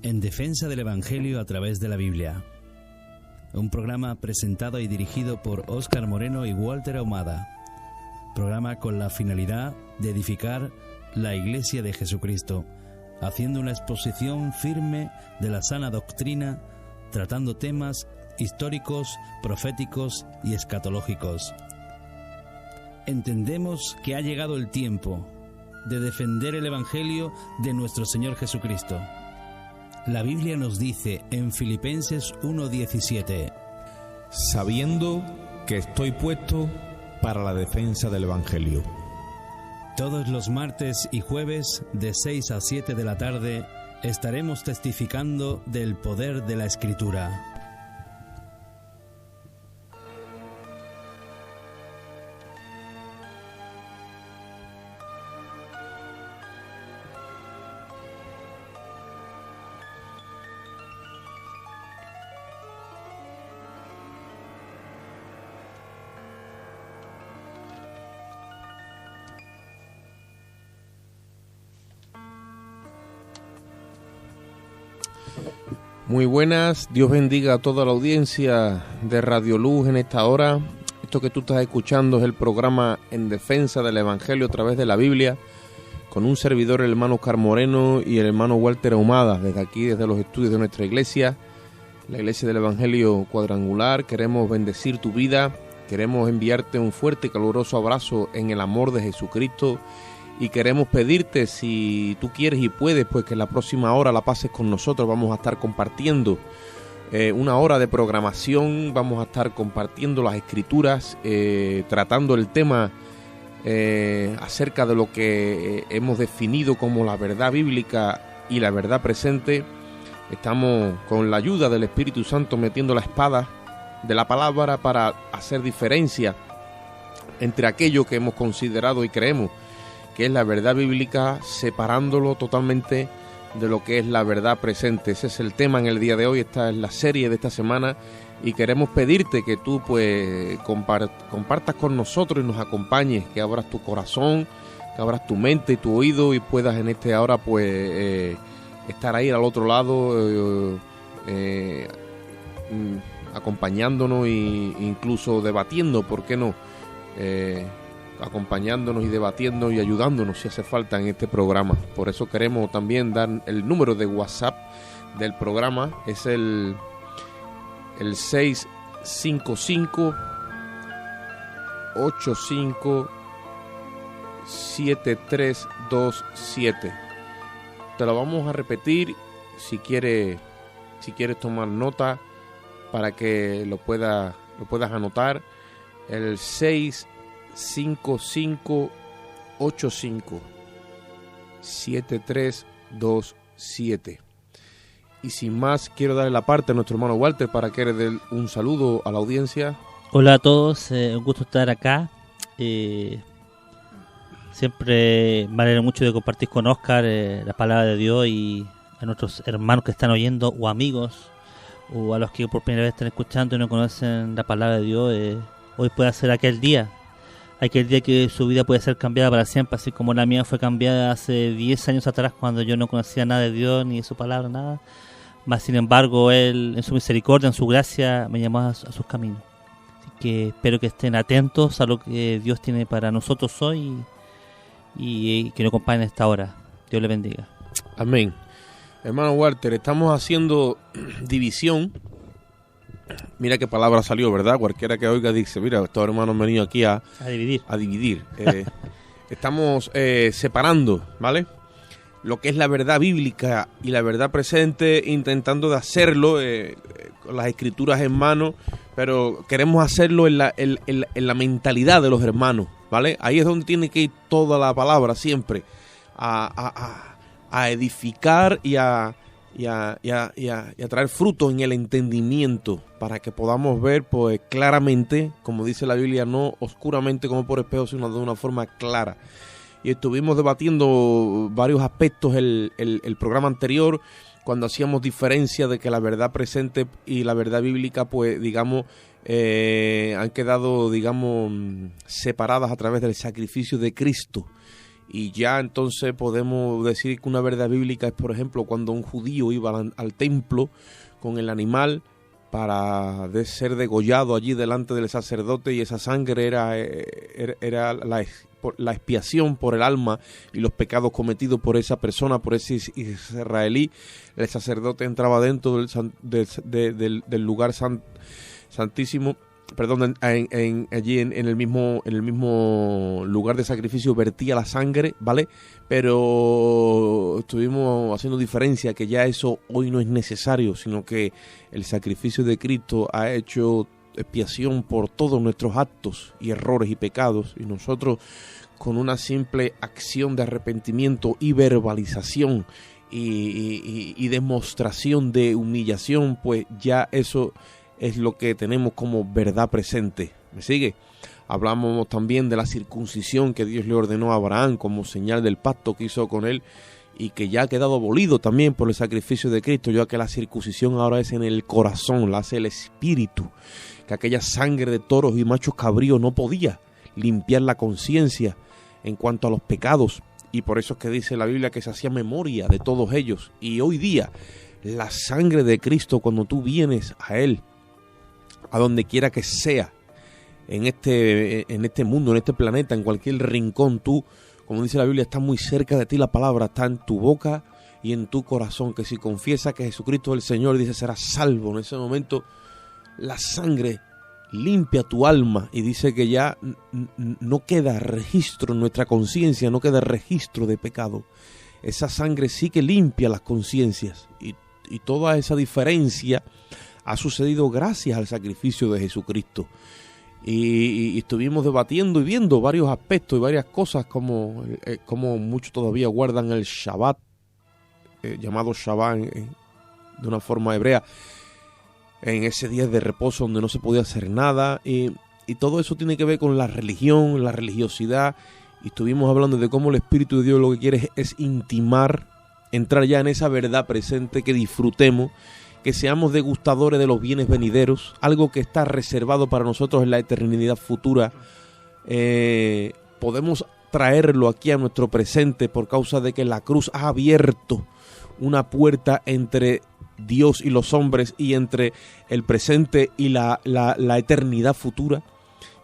En defensa del Evangelio a través de la Biblia. Un programa presentado y dirigido por Óscar Moreno y Walter Ahumada. Programa con la finalidad de edificar la Iglesia de Jesucristo, haciendo una exposición firme de la sana doctrina, tratando temas históricos, proféticos y escatológicos. Entendemos que ha llegado el tiempo de defender el Evangelio de nuestro Señor Jesucristo. La Biblia nos dice en Filipenses 1:17: sabiendo que estoy puesto para la defensa del Evangelio. Todos los martes y jueves de 6 a 7 de la tarde estaremos testificando del poder de la Escritura. Muy buenas, Dios bendiga a toda la audiencia de Radio Luz en esta hora. Esto que tú estás escuchando es el programa En Defensa del Evangelio a través de la Biblia, con un servidor, el hermano Óscar Moreno y el hermano Walter Ahumada, desde aquí, desde los estudios de nuestra iglesia, la Iglesia del Evangelio Cuadrangular. Queremos bendecir tu vida, queremos enviarte un fuerte y caluroso abrazo en el amor de Jesucristo. Y queremos pedirte, si tú quieres y puedes, pues que la próxima hora la pases con nosotros. Vamos a estar compartiendo una hora de programación, vamos a estar compartiendo las escrituras, tratando el tema acerca de lo que hemos definido como la verdad bíblica y la verdad presente. Estamos con la ayuda del Espíritu Santo metiendo la espada de la palabra para hacer diferencia entre aquello que hemos considerado y creemos que es la verdad bíblica, separándolo totalmente de lo que es la verdad presente. Ese es el tema en el día de hoy, esta es la serie de esta semana, y queremos pedirte que tú pues compartas con nosotros y nos acompañes, que abras tu corazón, que abras tu mente y tu oído y puedas en esta hora pues estar ahí al otro lado, acompañándonos e incluso debatiendo, ¿por qué no? Acompañándonos y debatiendo y ayudándonos si hace falta en este programa. Por eso queremos también dar el número de WhatsApp del programa, es el 655 85 7327. Te lo vamos a repetir si quieres tomar nota para que lo puedas anotar. El 5585 7327. Y sin más, quiero darle la parte a nuestro hermano Walter para que le dé un saludo a la audiencia. Hola a todos, un gusto estar acá. Siempre me alegra mucho de compartir con Óscar la palabra de Dios, y a nuestros hermanos que están oyendo, o amigos, o a los que por primera vez están escuchando y no conocen la palabra de Dios. Hoy puede ser aquel día que su vida puede ser cambiada para siempre, así como la mía fue cambiada hace 10 años atrás, cuando yo no conocía nada de Dios ni de su palabra, nada. Mas sin embargo, Él, en su misericordia, en su gracia, me llamó a sus caminos. Así que espero que estén atentos a lo que Dios tiene para nosotros hoy y que nos acompañen a esta hora. Dios le bendiga. Amén. Hermano Walter, estamos haciendo división. Mira qué palabra salió, ¿verdad? Cualquiera que oiga dice, mira, estos hermanos han venido aquí a dividir. Estamos separando, ¿vale? Lo que es la verdad bíblica y la verdad presente, intentando de hacerlo con las escrituras en mano, pero queremos hacerlo en la mentalidad de los hermanos, ¿vale? Ahí es donde tiene que ir toda la palabra siempre, a edificar y a traer frutos en el entendimiento, para que podamos ver pues claramente, como dice la Biblia, no oscuramente como por espejo, sino de una forma clara. Y estuvimos debatiendo varios aspectos el programa anterior, cuando hacíamos diferencia de que la verdad presente y la verdad bíblica, pues digamos, han quedado, digamos, separadas a través del sacrificio de Cristo. Y ya entonces podemos decir que una verdad bíblica es, por ejemplo, cuando un judío iba al templo con el animal para ser degollado allí delante del sacerdote, y esa sangre era la expiación por el alma y los pecados cometidos por esa persona, por ese israelí. El sacerdote entraba dentro del lugar santísimo, perdón, allí en el mismo lugar de sacrificio, vertía la sangre, ¿vale? Pero estuvimos haciendo diferencia, que ya eso hoy no es necesario, sino que el sacrificio de Cristo ha hecho expiación por todos nuestros actos y errores y pecados, y nosotros, con una simple acción de arrepentimiento y verbalización y demostración de humillación, pues ya eso es lo que tenemos como verdad presente. ¿Me sigue? Hablamos también de la circuncisión que Dios le ordenó a Abraham como señal del pacto que hizo con él, y que ya ha quedado abolido también por el sacrificio de Cristo, ya que la circuncisión ahora es en el corazón, la hace el espíritu, que aquella sangre de toros y machos cabríos no podía limpiar la conciencia en cuanto a los pecados, y por eso es que dice la Biblia que se hacía memoria de todos ellos. Y hoy día la sangre de Cristo, cuando tú vienes a Él, a donde quiera que sea, en este mundo, en este planeta, en cualquier rincón, tú, como dice la Biblia, está muy cerca de ti. La palabra está en tu boca y en tu corazón, que si confiesas que Jesucristo es el Señor, dice, serás salvo. En ese momento la sangre limpia tu alma, y dice que ya no queda registro en nuestra conciencia, no queda registro de pecado. Esa sangre sí que limpia las conciencias, y toda esa diferencia ha sucedido gracias al sacrificio de Jesucristo. Y estuvimos debatiendo y viendo varios aspectos y varias cosas, como muchos todavía guardan el Shabbat, llamado Shabbat de una forma hebrea, en ese día de reposo donde no se podía hacer nada, y todo eso tiene que ver con la religión, la religiosidad. Y estuvimos hablando de cómo el Espíritu de Dios lo que quiere es intimar, entrar ya en esa verdad presente, que disfrutemos, que seamos degustadores de los bienes venideros, algo que está reservado para nosotros en la eternidad futura. Podemos traerlo aquí a nuestro presente por causa de que la cruz ha abierto una puerta entre Dios y los hombres, y entre el presente y la eternidad futura.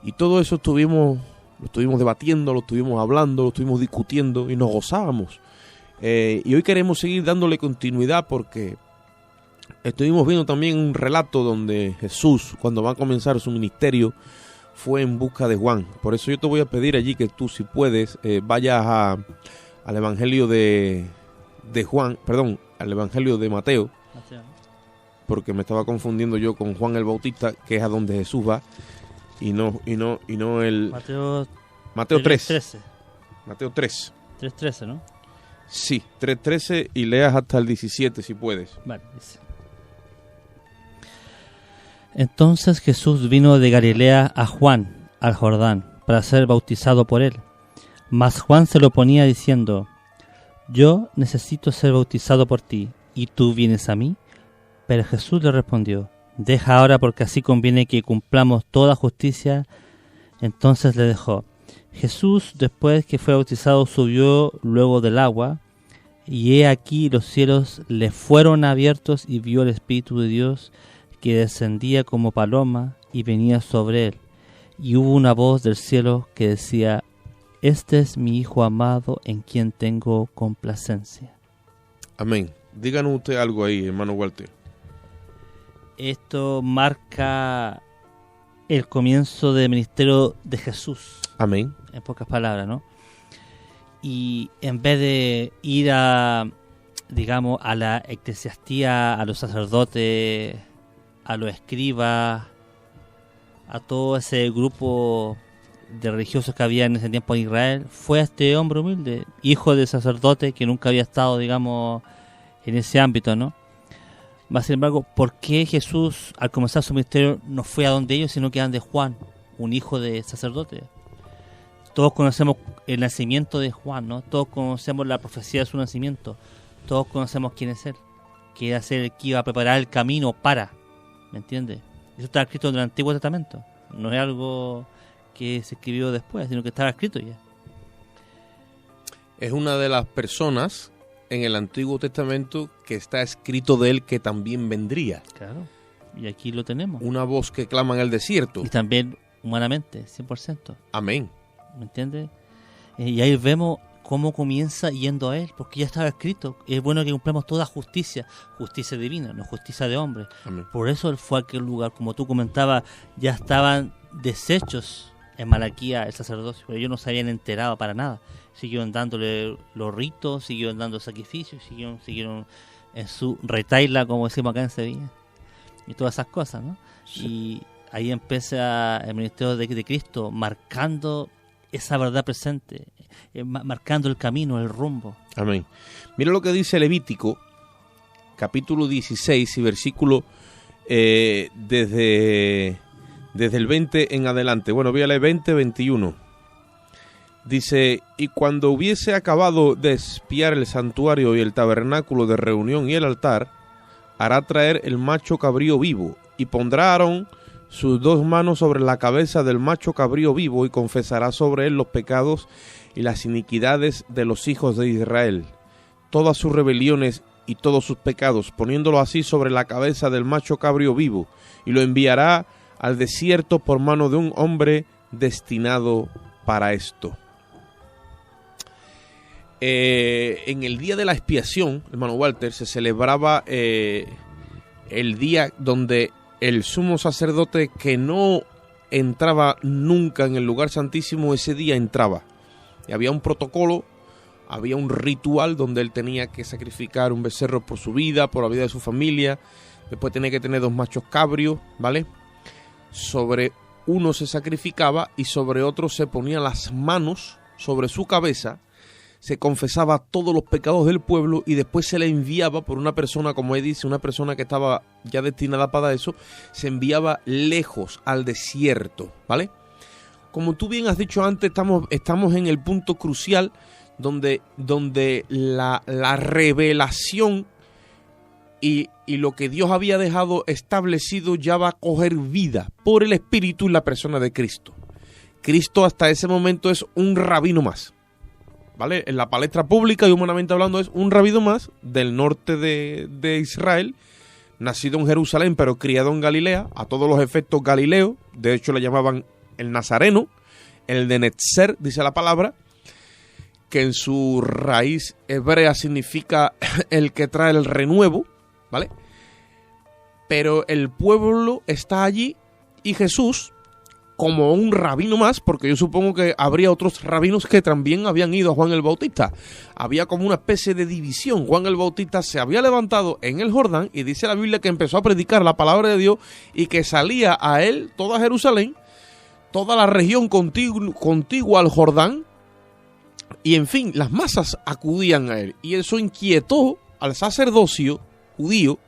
Y todo eso lo estuvimos debatiendo, lo estuvimos hablando, lo estuvimos discutiendo, y nos gozábamos. Y hoy queremos seguir dándole continuidad, porque estuvimos viendo también un relato donde Jesús, cuando va a comenzar su ministerio, fue en busca de Juan. Por eso yo te voy a pedir allí que tú, si puedes, vayas al Evangelio de Juan, perdón, al Evangelio de Mateo, porque me estaba confundiendo yo con Juan el Bautista, que es a donde Jesús va, y no el Mateo 3. Mateo 3. 3:13, ¿no? Sí, 3:13, y leas hasta el 17 si puedes. Vale, dice. Entonces Jesús vino de Galilea a Juan, al Jordán, para ser bautizado por él. Mas Juan se lo oponía diciendo: Yo necesito ser bautizado por ti, ¿y tú vienes a mí? Pero Jesús le respondió: Deja ahora, porque así conviene que cumplamos toda justicia. Entonces le dejó. Jesús, después que fue bautizado, subió luego del agua, y he aquí los cielos le fueron abiertos, y vio el Espíritu de Dios que descendía como paloma y venía sobre él. Y hubo una voz del cielo que decía: Este es mi Hijo amado, en quien tengo complacencia. Amén. Díganos usted algo ahí, hermano Walter. Esto marca el comienzo del ministerio de Jesús. Amén. En pocas palabras, ¿no? Y en vez de ir a la eclesiastía, a los sacerdotes, a los escribas, a todo ese grupo de religiosos que había en ese tiempo en Israel, fue a este hombre humilde, hijo de sacerdote, que nunca había estado, en ese ámbito, ¿no? Más sin embargo, ¿por qué Jesús, al comenzar su ministerio, no fue a donde ellos, sino que a donde Juan, un hijo de sacerdote? Todos conocemos el nacimiento de Juan, ¿no? Todos conocemos la profecía de su nacimiento. Todos conocemos quién es él, que iba a ser el que iba a preparar el camino para, ¿me entiendes? Eso está escrito en el Antiguo Testamento. No es algo que se escribió después, sino que estaba escrito ya. Es una de las personas en el Antiguo Testamento que está escrito de él que también vendría. Claro. Y aquí lo tenemos. Una voz que clama en el desierto. Y también humanamente, 100%. Amén. ¿Me entiendes? Y ahí vemos cómo comienza yendo a él, porque ya estaba escrito. Es bueno que cumplamos toda justicia divina, no justicia de hombre. Amén. Por eso él fue a aquel lugar. Como tú comentabas, ya estaban deshechos en Malaquía el sacerdocio, pero ellos no se habían enterado para nada. Siguieron dándole los ritos, siguieron dando sacrificios, siguieron en su retaila, como decimos acá en Sevilla, y todas esas cosas, ¿no? Sí. Y ahí empieza el ministerio de Cristo, marcando esa verdad presente, marcando el camino, el rumbo. Amén. Mira lo que dice Levítico, capítulo 16 y versículo desde el 20 en adelante. Bueno, voy a leer 20, 21. Dice, y cuando hubiese acabado de expiar el santuario y el tabernáculo de reunión y el altar, hará traer el macho cabrío vivo, y pondrá Aarón sus 2 manos sobre la cabeza del macho cabrío vivo, y confesará sobre él los pecados y las iniquidades de los hijos de Israel, todas sus rebeliones y todos sus pecados, poniéndolo así sobre la cabeza del macho cabrío vivo, y lo enviará al desierto por mano de un hombre destinado para esto. En el día de la expiación, hermano Walter, se celebraba el día donde el sumo sacerdote que no entraba nunca en el lugar santísimo, ese día entraba. Y había un protocolo, había un ritual donde él tenía que sacrificar un becerro por su vida, por la vida de su familia. Después tenía que tener 2 machos cabrios, ¿vale? Sobre uno se sacrificaba y sobre otro se ponía las manos sobre su cabeza. Se confesaba todos los pecados del pueblo y después se le enviaba por una persona, como él dice, una persona que estaba ya destinada para eso, se enviaba lejos al desierto, ¿vale? Como tú bien has dicho antes, estamos en el punto crucial donde la revelación y lo que Dios había dejado establecido ya va a coger vida por el Espíritu en la persona de Cristo. Cristo hasta ese momento es un rabino más, ¿vale? En la palestra pública y humanamente hablando es un rabino más del norte de Israel, nacido en Jerusalén pero criado en Galilea, a todos los efectos Galileo, de hecho le llamaban el Nazareno, el de Netzer, dice la palabra, que en su raíz hebrea significa el que trae el renuevo, ¿vale? Pero el pueblo está allí y Jesús, como un rabino más, porque yo supongo que habría otros rabinos que también habían ido a Juan el Bautista. Había como una especie de división. Juan el Bautista se había levantado en el Jordán y dice la Biblia que empezó a predicar la palabra de Dios y que salía a él toda Jerusalén, toda la región contigua al Jordán, y en fin, las masas acudían a él. Y eso inquietó al sacerdocio judío,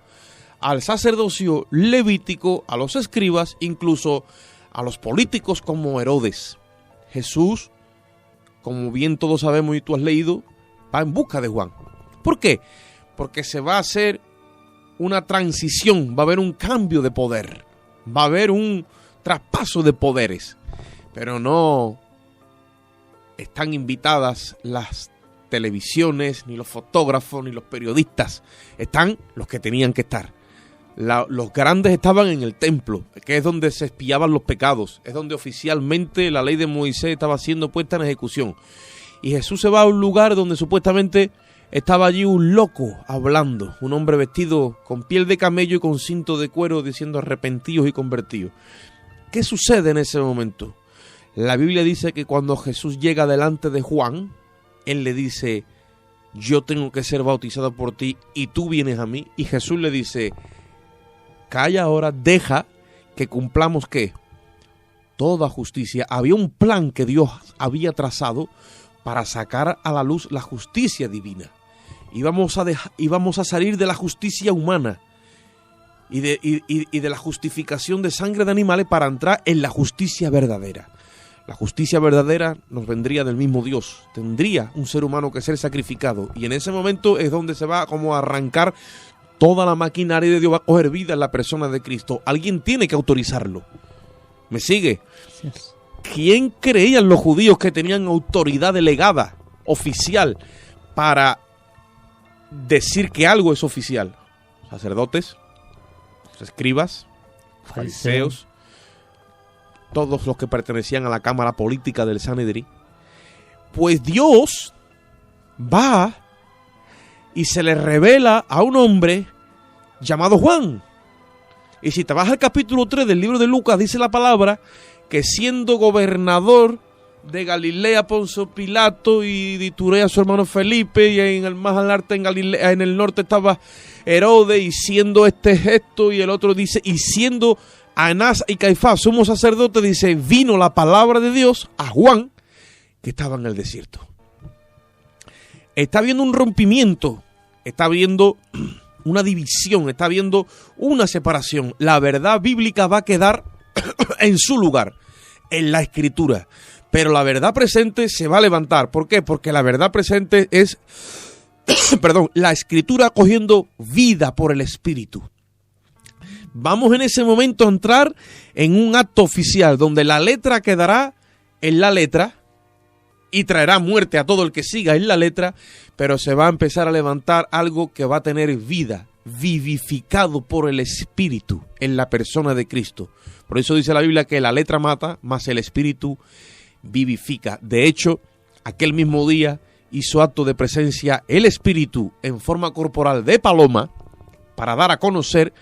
al sacerdocio levítico, a los escribas, incluso a los políticos como Herodes. Jesús, como bien todos sabemos y tú has leído, va en busca de Juan. ¿Por qué? Porque se va a hacer una transición, va a haber un cambio de poder, va a haber un traspaso de poderes, pero no están invitadas las televisiones, ni los fotógrafos, ni los periodistas. Están los que tenían que estar. Los grandes estaban en el templo, que es donde se expiaban los pecados, es donde oficialmente la ley de Moisés estaba siendo puesta en ejecución. Y Jesús se va a un lugar donde supuestamente estaba allí un loco hablando, un hombre vestido con piel de camello y con cinto de cuero diciendo arrepentidos y convertidos. ¿Qué sucede en ese momento? La Biblia dice que cuando Jesús llega delante de Juan, él le dice, yo tengo que ser bautizado por ti y tú vienes a mí. Y Jesús le dice, calla ahora, deja que cumplamos ¿qué? Toda justicia. Había un plan que Dios había trazado para sacar a la luz la justicia divina. Íbamos a salir de la justicia humana y de la justificación de sangre de animales para entrar en la justicia verdadera. La justicia verdadera nos vendría del mismo Dios. Tendría un ser humano que ser sacrificado. Y en ese momento es donde se va como a arrancar toda la maquinaria de Dios, va a coger vida en la persona de Cristo. Alguien tiene que autorizarlo. ¿Me sigue? ¿Quién creían los judíos que tenían autoridad delegada oficial para decir que algo es oficial. Sacerdotes, escribas, fariseos, todos los que pertenecían a la cámara política del Sanedrín. Pues Dios va y se le revela a un hombre llamado Juan. Y si te vas al capítulo 3 del libro de Lucas, dice la palabra que siendo gobernador de Galilea, Poncio Pilato, y de Iturea su hermano Felipe, y en el más al norte, en Galilea, en el norte estaba Herodes, y siendo esto, y el otro dice, y siendo Anás y Caifás sumo sacerdote, dice, vino la palabra de Dios a Juan, que estaba en el desierto. Está habiendo un rompimiento, está habiendo una división, está habiendo una separación. La verdad bíblica va a quedar en su lugar, en la Escritura. Pero la verdad presente se va a levantar. ¿Por qué? Porque la verdad presente es, la Escritura cogiendo vida por el Espíritu. Vamos en ese momento a entrar en un acto oficial donde la letra quedará en la letra y traerá muerte a todo el que siga en la letra, pero se va a empezar a levantar algo que va a tener vida, vivificado por el Espíritu en la persona de Cristo. Por eso dice la Biblia que la letra mata, mas el Espíritu vivifica. De hecho, aquel mismo día hizo acto de presencia el Espíritu en forma corporal de paloma para dar a conocer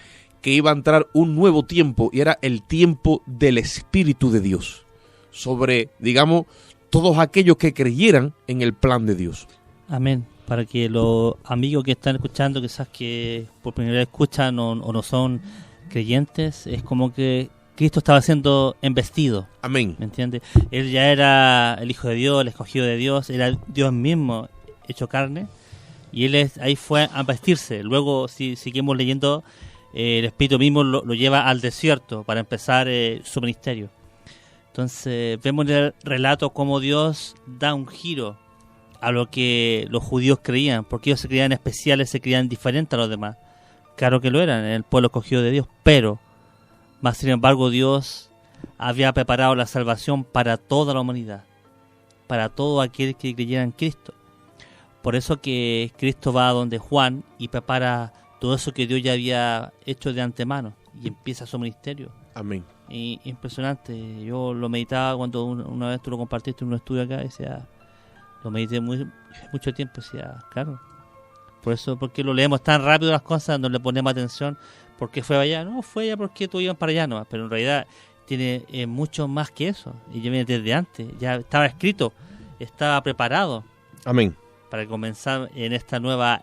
que iba a entrar un nuevo tiempo, y era el tiempo del Espíritu de Dios sobre, digamos, todos aquellos que creyeran en el plan de Dios. Amén. Para que los amigos que están escuchando, quizás que por primera vez escuchan o no son creyentes, es como que Cristo estaba siendo embestido. Amén. ¿Me entiendes? Él ya era el Hijo de Dios, el escogido de Dios, era Dios mismo hecho carne, y él ahí fue a vestirse. Luego, si seguimos leyendo, el Espíritu mismo lo lleva al desierto para empezar su ministerio. Entonces vemos en el relato cómo Dios da un giro a lo que los judíos creían, porque ellos se creían especiales, se creían diferentes a los demás. Claro que lo eran, el pueblo escogido de Dios, pero más sin embargo Dios había preparado la salvación para toda la humanidad, para todo aquel que creyera en Cristo. Por eso que Cristo va a donde Juan y prepara todo eso que Dios ya había hecho de antemano y empieza su ministerio. Amén. Y impresionante. Yo lo meditaba cuando una vez tú lo compartiste en un estudio acá, decía, lo medité mucho tiempo, decía, claro. Por eso, porque lo leemos tan rápido las cosas, no le ponemos atención. ¿Por qué fue allá? No, fue allá porque tú ibas para allá, no. Pero en realidad tiene mucho más que eso. Y yo viene desde antes, ya estaba escrito, estaba preparado. Amén. Para comenzar en esta nueva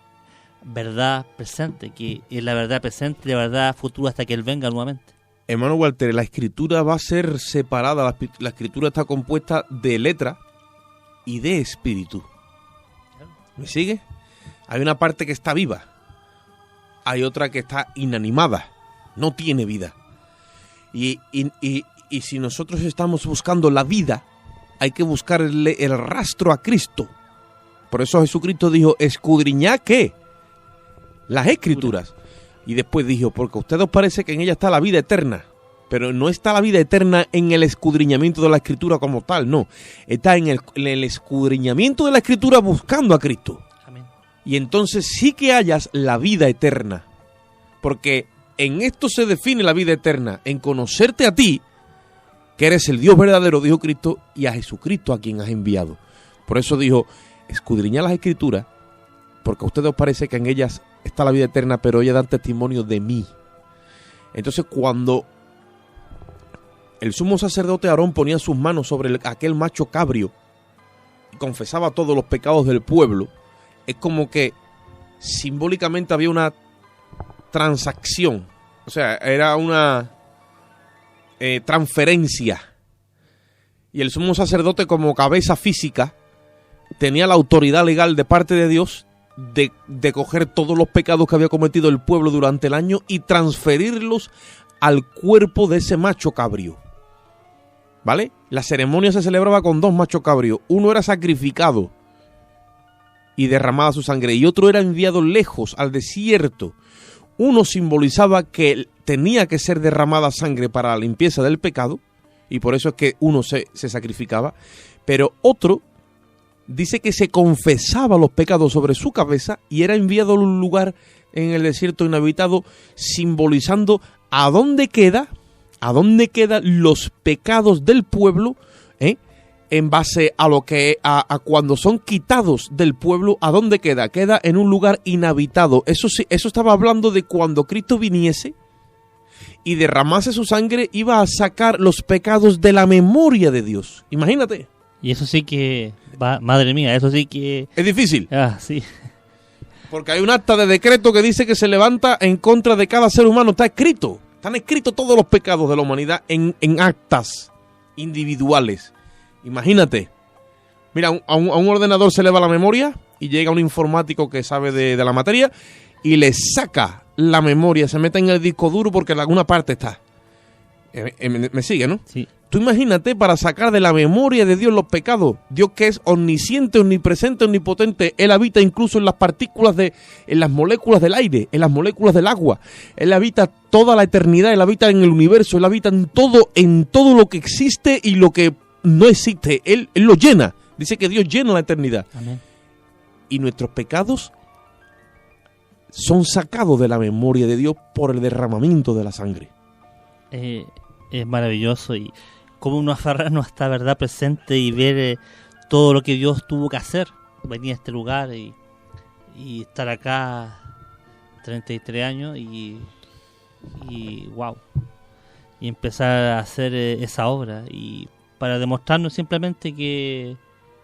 verdad presente, que es la verdad presente y la verdad futura hasta que Él venga nuevamente. Hermano Walter, la Escritura va a ser separada, la Escritura está compuesta de letra y de espíritu. ¿Me sigue? Hay una parte que está viva, hay otra que está inanimada, no tiene vida. Y si nosotros estamos buscando la vida, hay que buscarle el rastro a Cristo. Por eso Jesucristo dijo, escudriñad ¿qué? Las Escrituras. Y después dijo, porque a ustedes os parece que en ella está la vida eterna, pero no está la vida eterna en el escudriñamiento de la Escritura como tal, no. Está en el escudriñamiento de la Escritura buscando a Cristo. Amén. Y entonces sí que hayas la vida eterna, porque en esto se define la vida eterna, en conocerte a ti, que eres el Dios verdadero, dijo Cristo, y a Jesucristo a quien has enviado. Por eso dijo, escudriñad las Escrituras, porque a ustedes os parece que en ellas está la vida eterna, pero ellas dan testimonio de mí. Entonces, cuando el sumo sacerdote Aarón ponía sus manos sobre aquel macho cabrio y confesaba todos los pecados del pueblo, es como que simbólicamente había una transacción, o sea, era una transferencia. Y el sumo sacerdote, como cabeza física, tenía la autoridad legal de parte de Dios de coger todos los pecados que había cometido el pueblo durante el año y transferirlos al cuerpo de ese macho cabrio. ¿Vale? La ceremonia se celebraba con dos machos cabrios. Uno era sacrificado y derramada su sangre, y otro era enviado lejos al desierto. Uno simbolizaba que tenía que ser derramada sangre para la limpieza del pecado, y por eso es que uno se sacrificaba, pero otro dice que se confesaba los pecados sobre su cabeza y era enviado a un lugar en el desierto inhabitado, simbolizando a dónde quedan los pecados del pueblo, en base a lo que a cuando son quitados del pueblo, ¿a dónde queda? Queda en un lugar inhabitado. Eso sí, eso estaba hablando de cuando Cristo viniese y derramase su sangre, iba a sacar los pecados de la memoria de Dios. Imagínate. Y eso sí que, madre mía, eso sí que... Es difícil. Sí. Porque hay un acta de decreto que dice que se levanta en contra de cada ser humano. Está escrito. Están escritos todos los pecados de la humanidad en actas individuales. Imagínate. Mira, a un ordenador se le va la memoria y llega un informático que sabe de la materia y le saca la memoria, se mete en el disco duro porque en alguna parte está. Me sigue, ¿no? Sí. Tú imagínate para sacar de la memoria de Dios los pecados. Dios, que es omnisciente, omnipresente, omnipotente. Él habita incluso en las partículas en las moléculas del aire, en las moléculas del agua. Él habita toda la eternidad, Él habita en el universo, Él habita en todo lo que existe y lo que no existe. Él lo llena. Dice que Dios llena la eternidad. Amén. Y nuestros pecados son sacados de la memoria de Dios por el derramamiento de la sangre. Es maravilloso, y cómo uno aferrarnos a esta verdad presente y ver todo lo que Dios tuvo que hacer. Venir a este lugar y estar acá 33 años y wow. Y empezar a hacer esa obra, y para demostrarnos simplemente que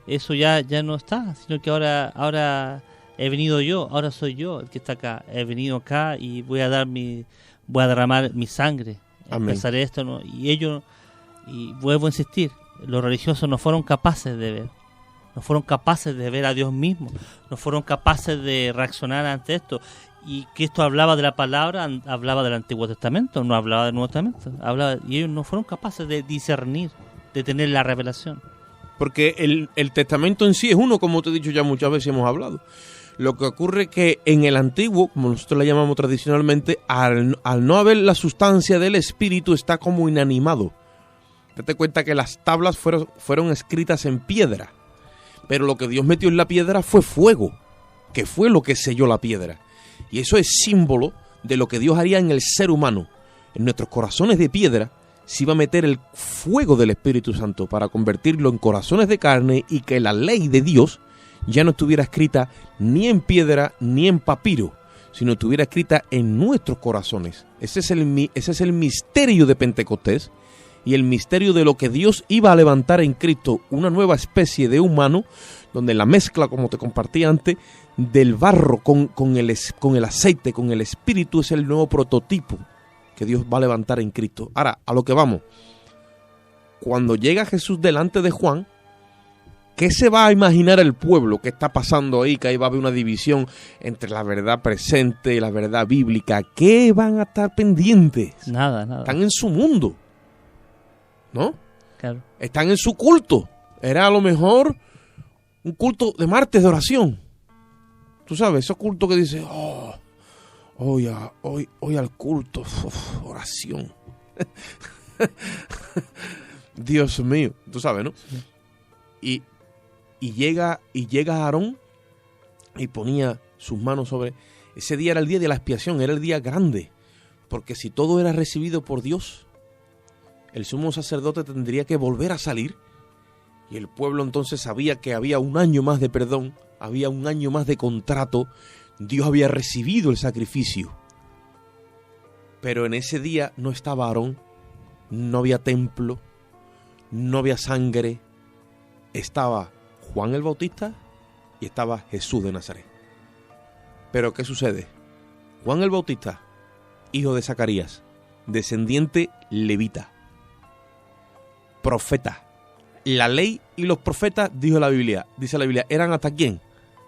eso ya no está, sino que ahora he venido yo, ahora soy yo el que está acá. He venido acá y voy a derramar mi sangre. Amén. Empezaré esto, ¿no? Y vuelvo a insistir, los religiosos no fueron capaces de ver. No fueron capaces de ver a Dios mismo. No fueron capaces de reaccionar ante esto. Y que esto hablaba de la palabra, hablaba del Antiguo Testamento, no hablaba del Nuevo Testamento. Y ellos no fueron capaces de discernir, de tener la revelación. Porque el testamento en sí es uno, como te he dicho ya muchas veces, hemos hablado. Lo que ocurre es que en el antiguo, como nosotros le llamamos tradicionalmente, al no haber la sustancia del espíritu, está como inanimado. Date cuenta que las tablas fueron escritas en piedra, pero lo que Dios metió en la piedra fue fuego, que fue lo que selló la piedra. Y eso es símbolo de lo que Dios haría en el ser humano. En nuestros corazones de piedra se iba a meter el fuego del Espíritu Santo para convertirlo en corazones de carne, y que la ley de Dios ya no estuviera escrita ni en piedra ni en papiro, sino estuviera escrita en nuestros corazones. Ese es el misterio de Pentecostés, y el misterio de lo que Dios iba a levantar en Cristo, una nueva especie de humano, donde la mezcla, como te compartí antes, del barro con el aceite, con el Espíritu, es el nuevo prototipo que Dios va a levantar en Cristo. Ahora, a lo que vamos. Cuando llega Jesús delante de Juan, ¿qué se va a imaginar el pueblo que está pasando ahí? Que ahí va a haber una división entre la verdad presente y la verdad bíblica. ¿Qué van a estar pendientes? Nada. Están en su mundo, ¿no? Claro. Están en su culto. Era a lo mejor un culto de martes de oración. Tú sabes, esos cultos que dicen, hoy al culto, oración. Dios mío, tú sabes, ¿no? Sí. Y llega Aarón y ponía sus manos sobre... Ese día era el día de la expiación, era el día grande, porque si todo era recibido por Dios, el sumo sacerdote tendría que volver a salir, y el pueblo entonces sabía que había un año más de perdón, había un año más de contrato. Dios había recibido el sacrificio, pero en ese día no estaba Aarón, no había templo, no había sangre. Estaba Juan el Bautista y estaba Jesús de Nazaret. Pero ¿qué sucede? Juan el Bautista, hijo de Zacarías, descendiente levita, profeta. La ley y los profetas, dice la Biblia, ¿eran hasta quién?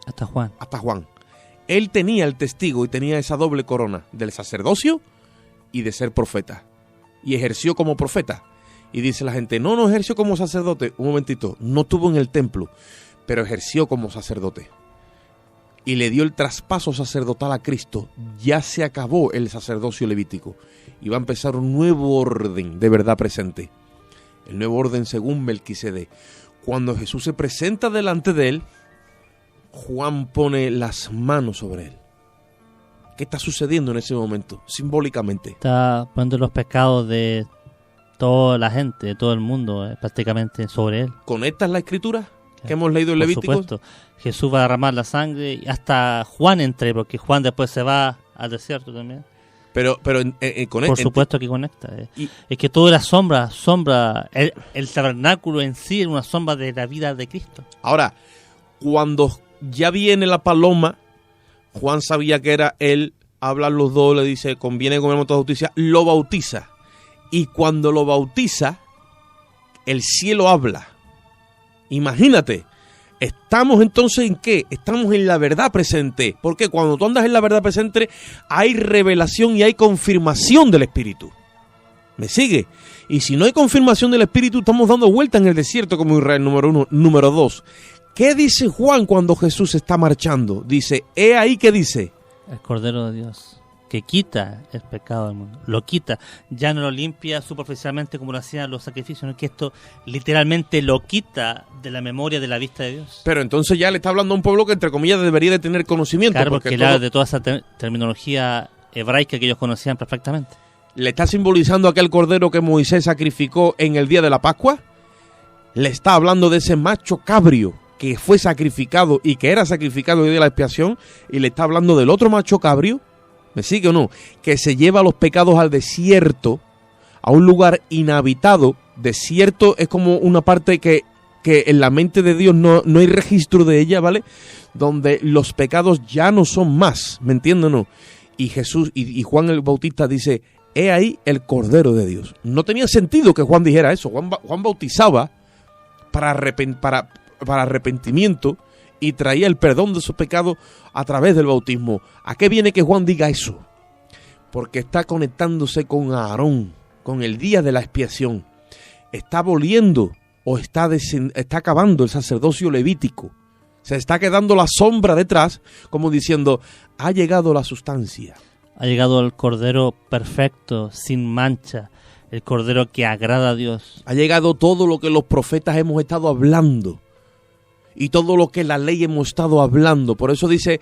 Hasta Juan. Hasta Juan. Él tenía el testigo y tenía esa doble corona del sacerdocio y de ser profeta. Y ejerció como profeta. Y dice la gente, no ejerció como sacerdote. Un momentito, no estuvo en el templo, pero ejerció como sacerdote. Y le dio el traspaso sacerdotal a Cristo. Ya se acabó el sacerdocio levítico. Y va a empezar un nuevo orden de verdad presente. El nuevo orden según Melquisedec. cuando Jesús se presenta delante de él, Juan pone las manos sobre él. ¿Qué está sucediendo en ese momento, simbólicamente? Está poniendo los pecados de toda la gente, de todo el mundo, prácticamente sobre él. ¿Conectas la escritura que hemos leído en Levítico? Por supuesto. Jesús va a derramar la sangre y hasta Juan entre, porque Juan después se va al desierto también. Pero por supuesto que conecta. Es que todo era sombra. El tabernáculo en sí era una sombra de la vida de Cristo. Ahora, cuando ya viene la paloma, Juan sabía que era él, hablan los dos, le dice, conviene comer toda justicia, lo bautiza. Y cuando lo bautiza, el cielo habla. Imagínate, estamos entonces ¿en qué? Estamos en la verdad presente. Porque cuando tú andas en la verdad presente, hay revelación y hay confirmación del Espíritu. ¿Me sigue? Y si no hay confirmación del Espíritu, estamos dando vuelta en el desierto como Israel, número 1. Número 2. ¿Qué dice Juan cuando Jesús está marchando? Dice, he ahí que dice. El Cordero de Dios, que quita el pecado del mundo. Lo quita, ya no lo limpia superficialmente como lo hacían los sacrificios, sino que esto literalmente lo quita de la memoria, de la vista de Dios. Pero entonces ya le está hablando a un pueblo que entre comillas debería de tener conocimiento. Claro, porque habla de toda esa terminología hebraica que ellos conocían perfectamente. ¿Le está simbolizando aquel cordero que Moisés sacrificó en el día de la Pascua? Le está hablando de ese macho cabrio que fue sacrificado y que era sacrificado en el día de la expiación, y le está hablando del otro macho cabrio, ¿me sigue o no? Que se lleva los pecados al desierto, a un lugar inhabitado. Desierto es como una parte que en la mente de Dios no hay registro de ella, ¿vale? Donde los pecados ya no son más, ¿me entiendes o no? Y Jesús y Juan el Bautista dice, he ahí el Cordero de Dios. No tenía sentido que Juan dijera eso. Juan bautizaba para arrepentimiento y traía el perdón de sus pecados a través del bautismo. ¿A qué viene que Juan diga eso? Porque está conectándose con Aarón, con el día de la expiación. Está aboliendo o está acabando el sacerdocio levítico. Se está quedando la sombra detrás, como diciendo, ha llegado la sustancia. Ha llegado el Cordero perfecto, sin mancha, el Cordero que agrada a Dios. Ha llegado todo lo que los profetas hemos estado hablando y todo lo que la ley hemos estado hablando. Por eso dice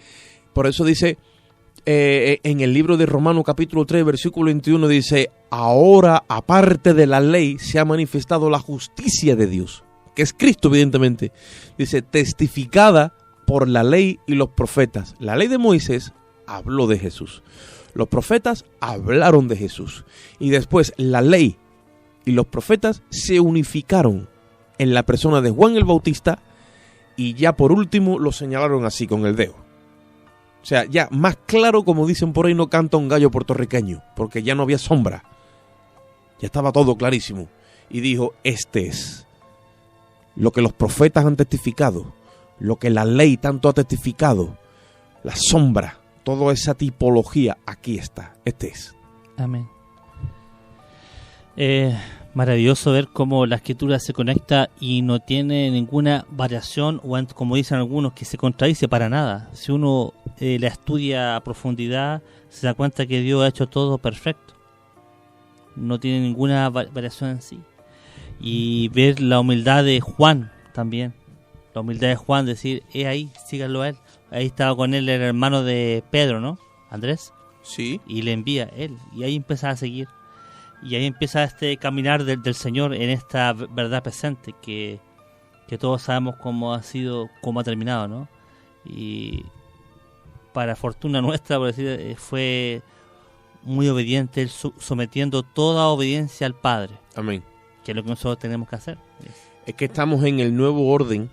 en el libro de Romanos capítulo 3, versículo 21, dice, ahora aparte de la ley se ha manifestado la justicia de Dios, que es Cristo evidentemente. Dice, testificada por la ley y los profetas. La ley de Moisés habló de Jesús. Los profetas hablaron de Jesús. Y después la ley y los profetas se unificaron en la persona de Juan el Bautista, y ya por último lo señalaron así con el dedo. O sea, ya más claro, como dicen por ahí, no canta un gallo puertorriqueño, porque ya no había sombra. Ya estaba todo clarísimo. Y dijo, este es lo que los profetas han testificado, lo que la ley tanto ha testificado, la sombra, toda esa tipología, aquí está, este es. Amén. Maravilloso ver cómo la escritura se conecta y no tiene ninguna variación, o como dicen algunos, que se contradice para nada. Si uno la estudia a profundidad, se da cuenta que Dios ha hecho todo perfecto. No tiene ninguna variación en sí. Y ver la humildad de Juan también. La humildad de Juan, decir, ahí, síganlo a él. Ahí estaba con él el hermano de Pedro, ¿no? Andrés. Sí. Y le envía él. Y ahí empieza a seguir. Y ahí empieza este caminar del Señor en esta verdad presente que todos sabemos cómo ha sido, cómo ha terminado, ¿no? Y para fortuna nuestra, por decir, fue muy obediente, él sometiendo toda obediencia al Padre. Amén. Que es lo que nosotros tenemos que hacer. Es que estamos en el nuevo orden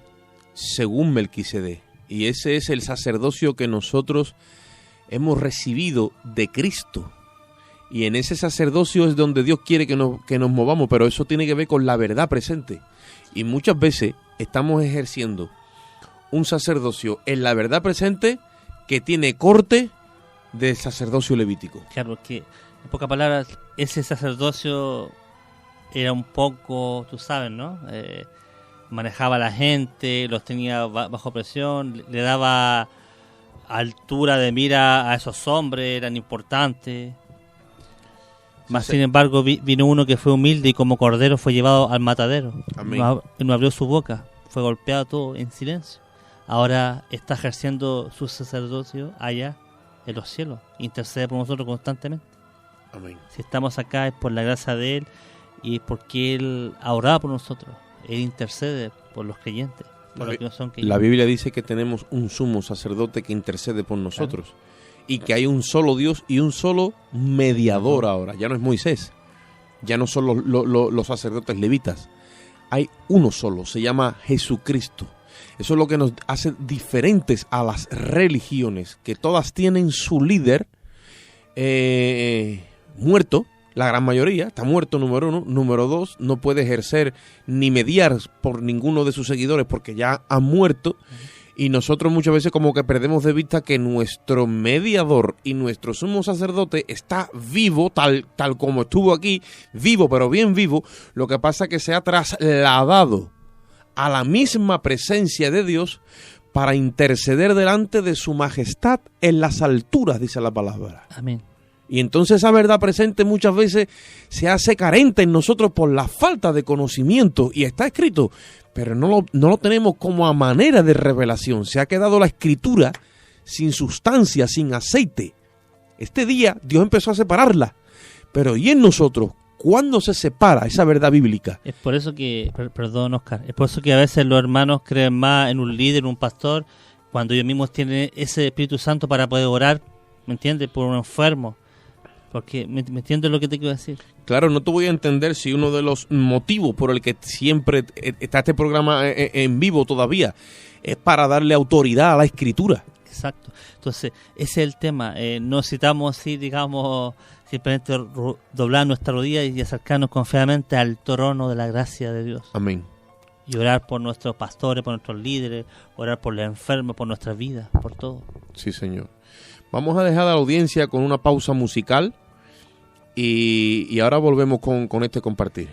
según Melquisedec. Y ese es el sacerdocio que nosotros hemos recibido de Cristo. Y en ese sacerdocio es donde Dios quiere que nos movamos, pero eso tiene que ver con la verdad presente. Y muchas veces estamos ejerciendo un sacerdocio en la verdad presente que tiene corte del sacerdocio levítico. Claro, que en pocas palabras, ese sacerdocio era un poco, tú sabes, ¿no? Manejaba a la gente, los tenía bajo presión, le daba altura de mira a esos hombres, eran importantes. Más sin embargo vino uno que fue humilde y como cordero fue llevado al matadero. Amén. No abrió su boca. fue golpeado todo en silencio. Ahora está ejerciendo su sacerdocio allá en los cielos. Intercede por nosotros constantemente. Amén. Si estamos acá es por la gracia de Él y porque Él ha orado por nosotros. Él intercede por los creyentes, por los que no son creyentes. La Biblia dice que tenemos un sumo sacerdote que intercede por nosotros. Claro. Y que hay un solo Dios y un solo mediador ahora. Ya no es Moisés. Ya no son los sacerdotes levitas. Hay uno solo, se llama Jesucristo. Eso es lo que nos hace diferentes a las religiones, que todas tienen su líder muerto. La gran mayoría está muerto, número uno. Número dos, no puede ejercer ni mediar por ninguno de sus seguidores porque ya ha muerto. Y nosotros muchas veces como que perdemos de vista que nuestro mediador y nuestro sumo sacerdote está vivo, tal como estuvo aquí, vivo, pero bien vivo. Lo que pasa es que se ha trasladado a la misma presencia de Dios para interceder delante de su majestad en las alturas, dice la palabra. Amén. Y entonces esa verdad presente muchas veces se hace carente en nosotros por la falta de conocimiento. Y está escrito, pero no lo tenemos como a manera de revelación. Se ha quedado la escritura sin sustancia, sin aceite. Este día Dios empezó a separarla. Pero ¿y en nosotros? ¿Cuándo se separa esa verdad bíblica? Es por eso que, perdón Oscar, es por eso que a veces los hermanos creen más en un líder, un pastor, cuando ellos mismos tienen ese Espíritu Santo para poder orar, ¿me entiendes? Por un enfermo. Porque, ¿me entiendes lo que te quiero decir? Claro, no te voy a entender si uno de los motivos por el que siempre está este programa en vivo todavía es para darle autoridad a la Escritura. Exacto. Entonces, ese es el tema. No necesitamos, sí, digamos, simplemente doblar nuestra rodilla y acercarnos confiadamente al trono de la gracia de Dios. Amén. Y orar por nuestros pastores, por nuestros líderes, orar por los enfermos, por nuestras vidas, por todo. Sí, Señor. Vamos a dejar a la audiencia con una pausa musical y ahora volvemos con este compartir.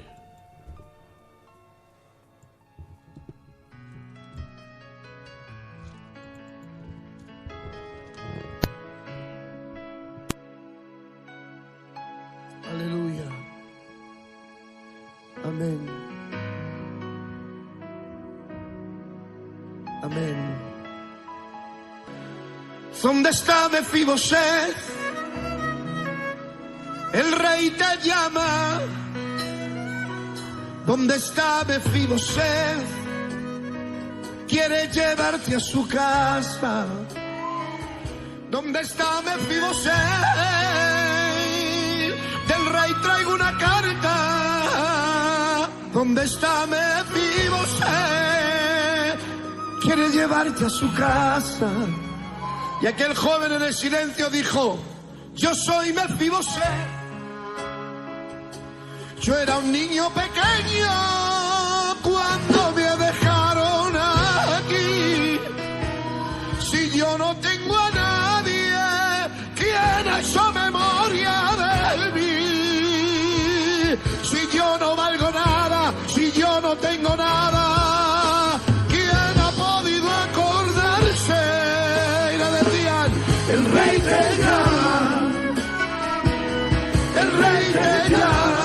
Aleluya. Amén. Amén. ¿Dónde está Mefiboset? El rey te llama. ¿Dónde está Mefiboset? Quiere llevarte a su casa. ¿Dónde está Mefiboset? Del rey traigo una carta. ¿Dónde está Mefiboset? Quiere llevarte a su casa. Y aquel joven en el silencio dijo: yo soy Mefiboset. Yo era un niño pequeño cuando me dejaron aquí. Si yo no tengo a nadie, ¿quién ha hecho memoria de mí? Si yo no valgo nada, si yo no tengo nada, ¿quién ha podido acordarse? El rey te llama, el rey te llama.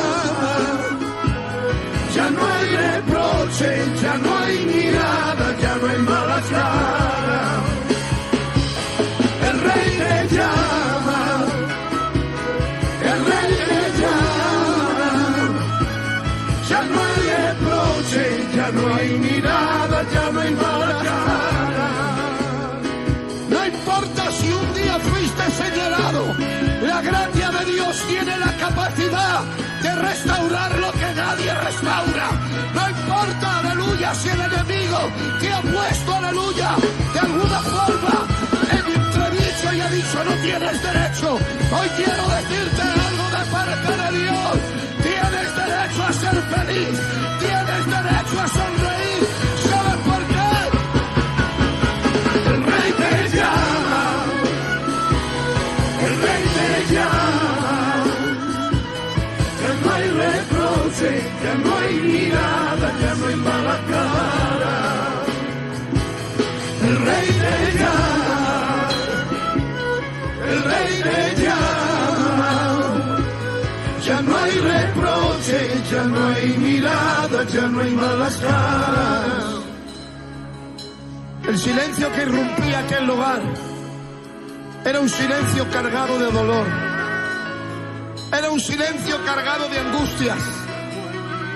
Ya no hay reproche, ya no hay mirada, ya no hay malas caras. El rey te llama, el rey te llama. Ya no hay reproche, ya no hay mirada, ya no hay malas caras. No importa si un día fuiste señalado, la gracia de Dios tiene la capacidad de restaurar lo que nadie restaura. No importa, aleluya, si el enemigo te ha puesto, aleluya, de alguna forma en entredicho y ha dicho no tienes derecho. Hoy quiero decirte algo de parte de Dios. Tienes derecho a ser feliz, tienes derecho a sonreír. ¿Sabes por qué? El rey te llama, el rey te llama. Ya no hay reproche, ya no hay mirada, ya no hay mala cara. El rey te llama, el rey te llama. Ya no hay reproche, ya no hay mirada, ya no hay malas caras. silencio que irrumpía aquel lugar era un silencio cargado de dolor. Era un silencio cargado de angustias.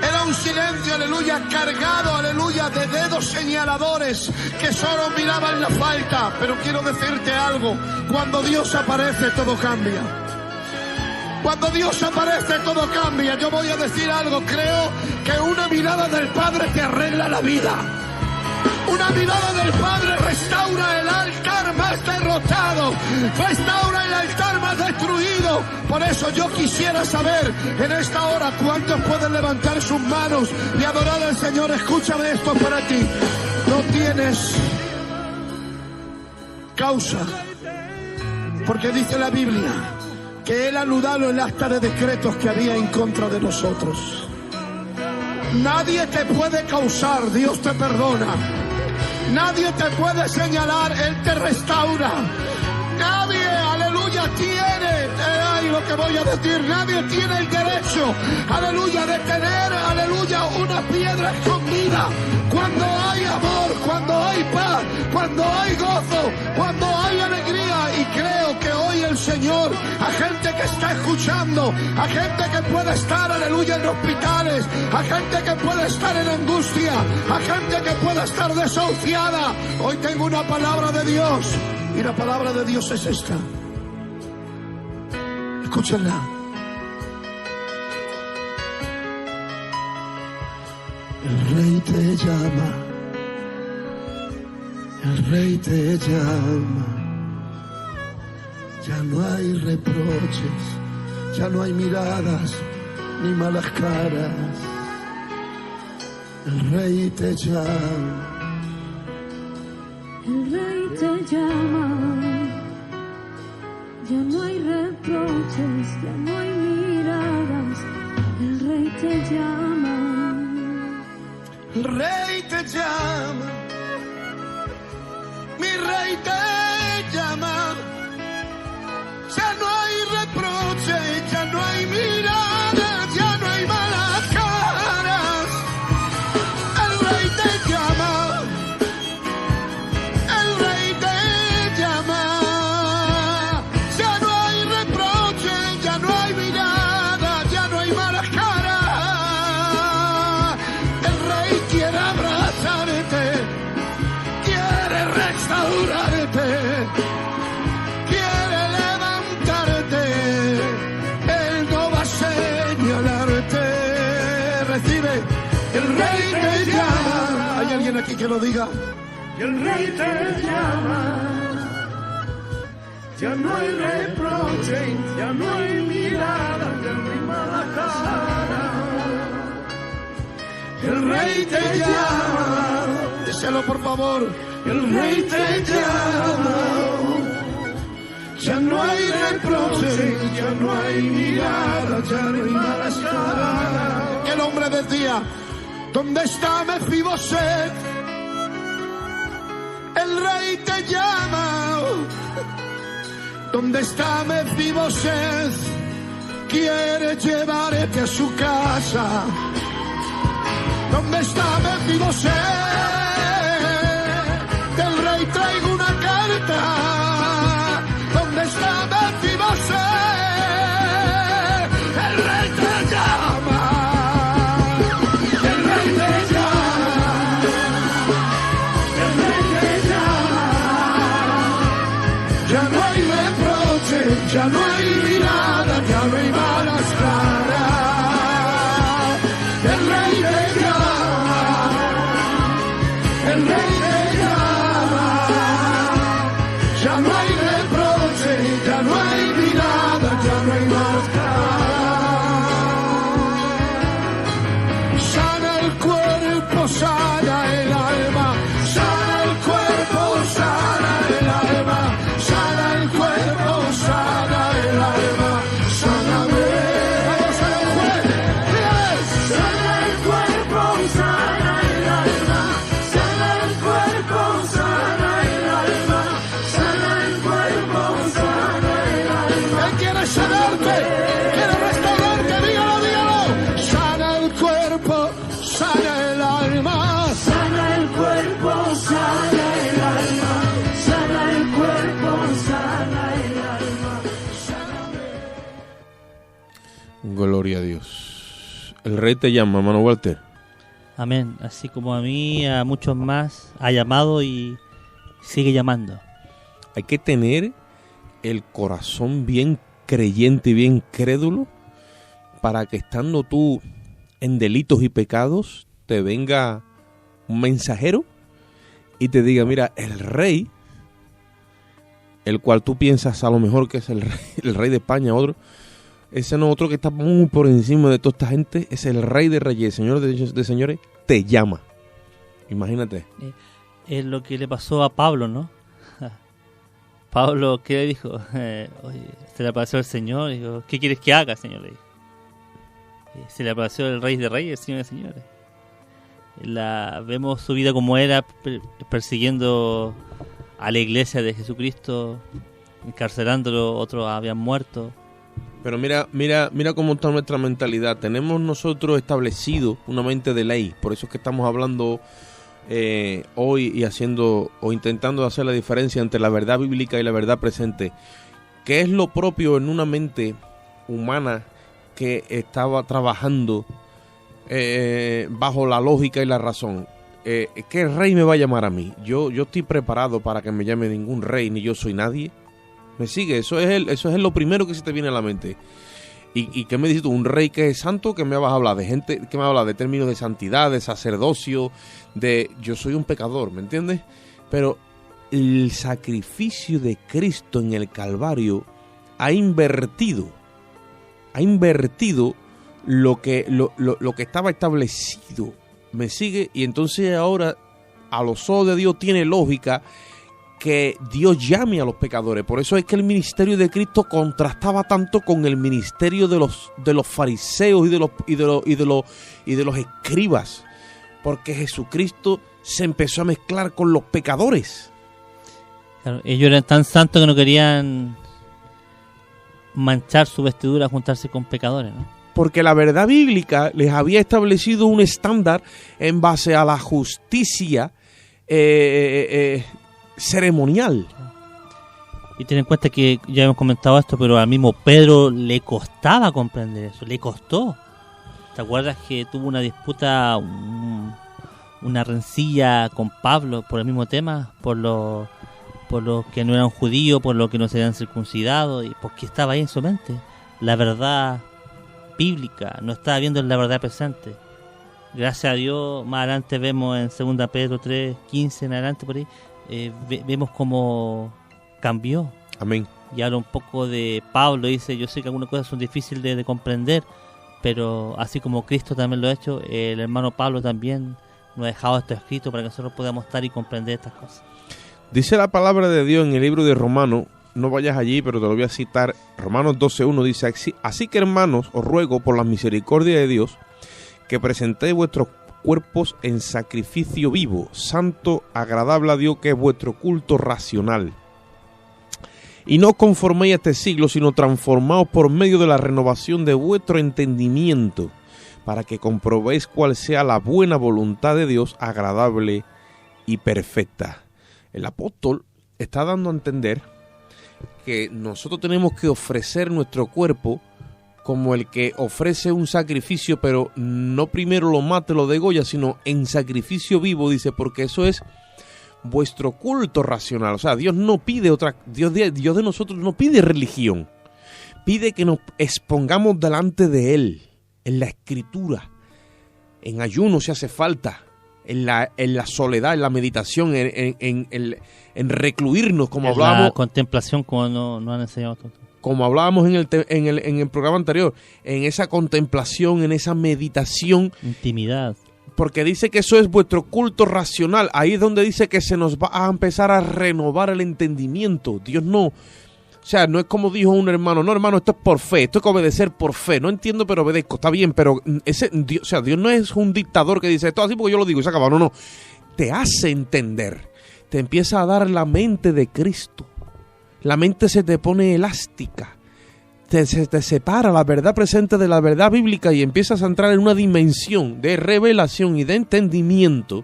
Era un silencio, aleluya, cargado, aleluya, de dedos señaladores que solo miraban la falta. Pero quiero decirte algo, cuando Dios aparece todo cambia. Cuando Dios aparece todo cambia. Yo voy a decir algo, creo que una mirada del Padre te arregla la vida. Una mirada del Padre restaura el altar más derrotado, restaura el altar más destruido. Por eso yo quisiera saber en esta hora cuántos pueden levantar sus manos y adorar al Señor. Escúchame, esto para ti. No tienes causa, porque dice la Biblia que Él anuló el acta de decretos que había en contra de nosotros. Nadie te puede causar, Dios te perdona. Nadie te puede señalar, Él te restaura. Nadie, aleluya, tiene, lo que voy a decir, nadie tiene el derecho, aleluya, de tener, aleluya, una piedra escondida. Cuando hay amor, cuando hay paz, cuando hay gozo, cuando hay alegría. Y creo que hoy el Señor, a gente que está escuchando, a gente que puede estar, aleluya, en hospitales, a gente que puede estar en angustia, a gente que puede estar desahuciada, hoy tengo una palabra de Dios. Y la palabra de Dios es esta. Escúchenla. El Rey te llama. El Rey te llama. Ya no hay reproches, ya no hay miradas ni malas caras. El Rey te llama. El Rey te llama, ya no hay reproches, ya no hay miradas. El Rey te llama. El Rey te llama. Mi Rey te llama. Ya no hay reproches, ya no hay miradas, ya no hay malas caras. El Rey te llama. El Rey te llama. Ya no hay reproches, ya no hay miradas, ya no hay malas caras. El Rey quiere abrazarte, quiere restaurarte, quiere levantarte. Él no va a señalarte. Recibe. El Rey te llama. ¿Hay alguien aquí que lo diga? El Rey te llama. Ya no hay reproche, ya no hay mirada, ya no hay mala cara. El Rey te llama. Díselo por favor. El Rey te llama. Ya no hay reproche, ya no hay mirada, ya no hay malas caras. El hombre decía, ¿dónde está Mefiboset? El Rey te llama. ¿Dónde está Mefiboset? Quiere llevarte a su casa. ¿Dónde está Mefiboset? Del Rey traigo una carta. ¿Dónde está Mefiboset? El Rey te llama. El Rey te llama. El Rey te llama. Ya no hay reproche, ya no hay mirada, ya no hay malas caras. El Rey te llama. El Rey te llama. Ya no hay reproche, ya no hay mirada, ya no hay malas caras. Sana el cuerpo, sana el alma. Sana el cuerpo, sana el alma. Sana el cuerpo, sana el El Rey te llama, hermano Walter. Amén. Así como a mí, a muchos más ha llamado y sigue llamando. Hay que tener el corazón bien creyente y bien crédulo para que estando tú en delitos y pecados te venga un mensajero y te diga, mira, el rey, el cual tú piensas a lo mejor que es el rey de España, otro, ese no otro que está muy por encima de toda esta gente, es el Rey de Reyes, Señor de señores, te llama. Imagínate. Es lo que le pasó a Pablo, ¿no? Pablo, ¿qué le dijo? Oye, se le apareció el Señor y dijo, ¿qué quieres que haga, Señor? Le dijo. Se le apareció el Rey de Reyes, Señor de señores. Vemos su vida como era, persiguiendo a la iglesia de Jesucristo, encarcelándolo, otros habían muerto. Pero mira cómo está nuestra mentalidad. Tenemos nosotros establecido una mente de ley. Por eso es que estamos hablando hoy y haciendo o intentando hacer la diferencia entre la verdad bíblica y la verdad presente. ¿Qué es lo propio en una mente humana que estaba trabajando bajo la lógica y la razón? ¿Qué rey me va a llamar a mí? Yo estoy preparado para que me llame ningún rey, ni yo soy nadie. ¿Me sigue? Eso es lo primero que se te viene a la mente. ¿Y qué me dices tú? ¿Un rey que es santo? ¿Qué me vas a hablar? ¿De gente? ¿Qué me vas a hablar? De términos de santidad, de sacerdocio, de yo soy un pecador, ¿me entiendes? Pero el sacrificio de Cristo en el Calvario ha invertido lo que estaba establecido. ¿Me sigue? Y entonces ahora a los ojos de Dios tiene lógica que Dios llame a los pecadores. Por eso es que el ministerio de Cristo contrastaba tanto con el ministerio de los fariseos y de los escribas, porque Jesucristo se empezó a mezclar con los pecadores. Claro, ellos eran tan santos que no querían manchar su vestidura, juntarse con pecadores, ¿no? Porque la verdad bíblica les había establecido un estándar en base a la justicia ceremonial. Y ten en cuenta que ya hemos comentado esto, pero al mismo Pedro le costaba comprender eso, le costó. ¿Te acuerdas que tuvo una disputa, una rencilla con Pablo por el mismo tema? Por los que no eran judíos, por los que no se habían circuncidado, y porque estaba ahí en su mente la verdad bíblica, no estaba viendo la verdad presente. Gracias a Dios, más adelante vemos en 2 Pedro 3:15 en adelante por ahí, vemos cómo cambió. Amén. Y habla un poco de Pablo, dice, yo sé que algunas cosas son difíciles de comprender, pero así como Cristo también lo ha hecho, el hermano Pablo también nos ha dejado esto escrito para que nosotros podamos estar y comprender estas cosas. Dice la palabra de Dios en el libro de Romanos, no vayas allí, pero te lo voy a citar. Romanos 12:1 dice, así que hermanos, os ruego por la misericordia de Dios, que presentéis vuestros cuerpos en sacrificio vivo, santo, agradable a Dios, que es vuestro culto racional. Y no os conforméis a este siglo, sino transformaos por medio de la renovación de vuestro entendimiento, para que comprobéis cuál sea la buena voluntad de Dios, agradable y perfecta. El apóstol está dando a entender que nosotros tenemos que ofrecer nuestro cuerpo como el que ofrece un sacrificio, pero no primero lo mate, lo degolla, sino en sacrificio vivo, dice, porque eso es vuestro culto racional. O sea, Dios no pide Dios de nosotros no pide religión, pide que nos expongamos delante de Él, en la escritura, en ayuno si hace falta, en la soledad, en la meditación, en recluirnos, como en hablábamos. La contemplación, como no han enseñado tanto. Como hablábamos en el programa anterior, en esa contemplación, en esa meditación. Intimidad. Porque dice que eso es vuestro culto racional. Ahí es donde dice que se nos va a empezar a renovar el entendimiento. Dios no. O sea, no es como dijo un hermano. No, hermano, esto es por fe. Esto es obedecer por fe. No entiendo, pero obedezco. Está bien, pero Dios no es un dictador que dice esto así porque yo lo digo y se acaba. No. Te hace entender. Te empieza a dar la mente de Cristo. La mente se te pone elástica, se te separa la verdad presente de la verdad bíblica y empiezas a entrar en una dimensión de revelación y de entendimiento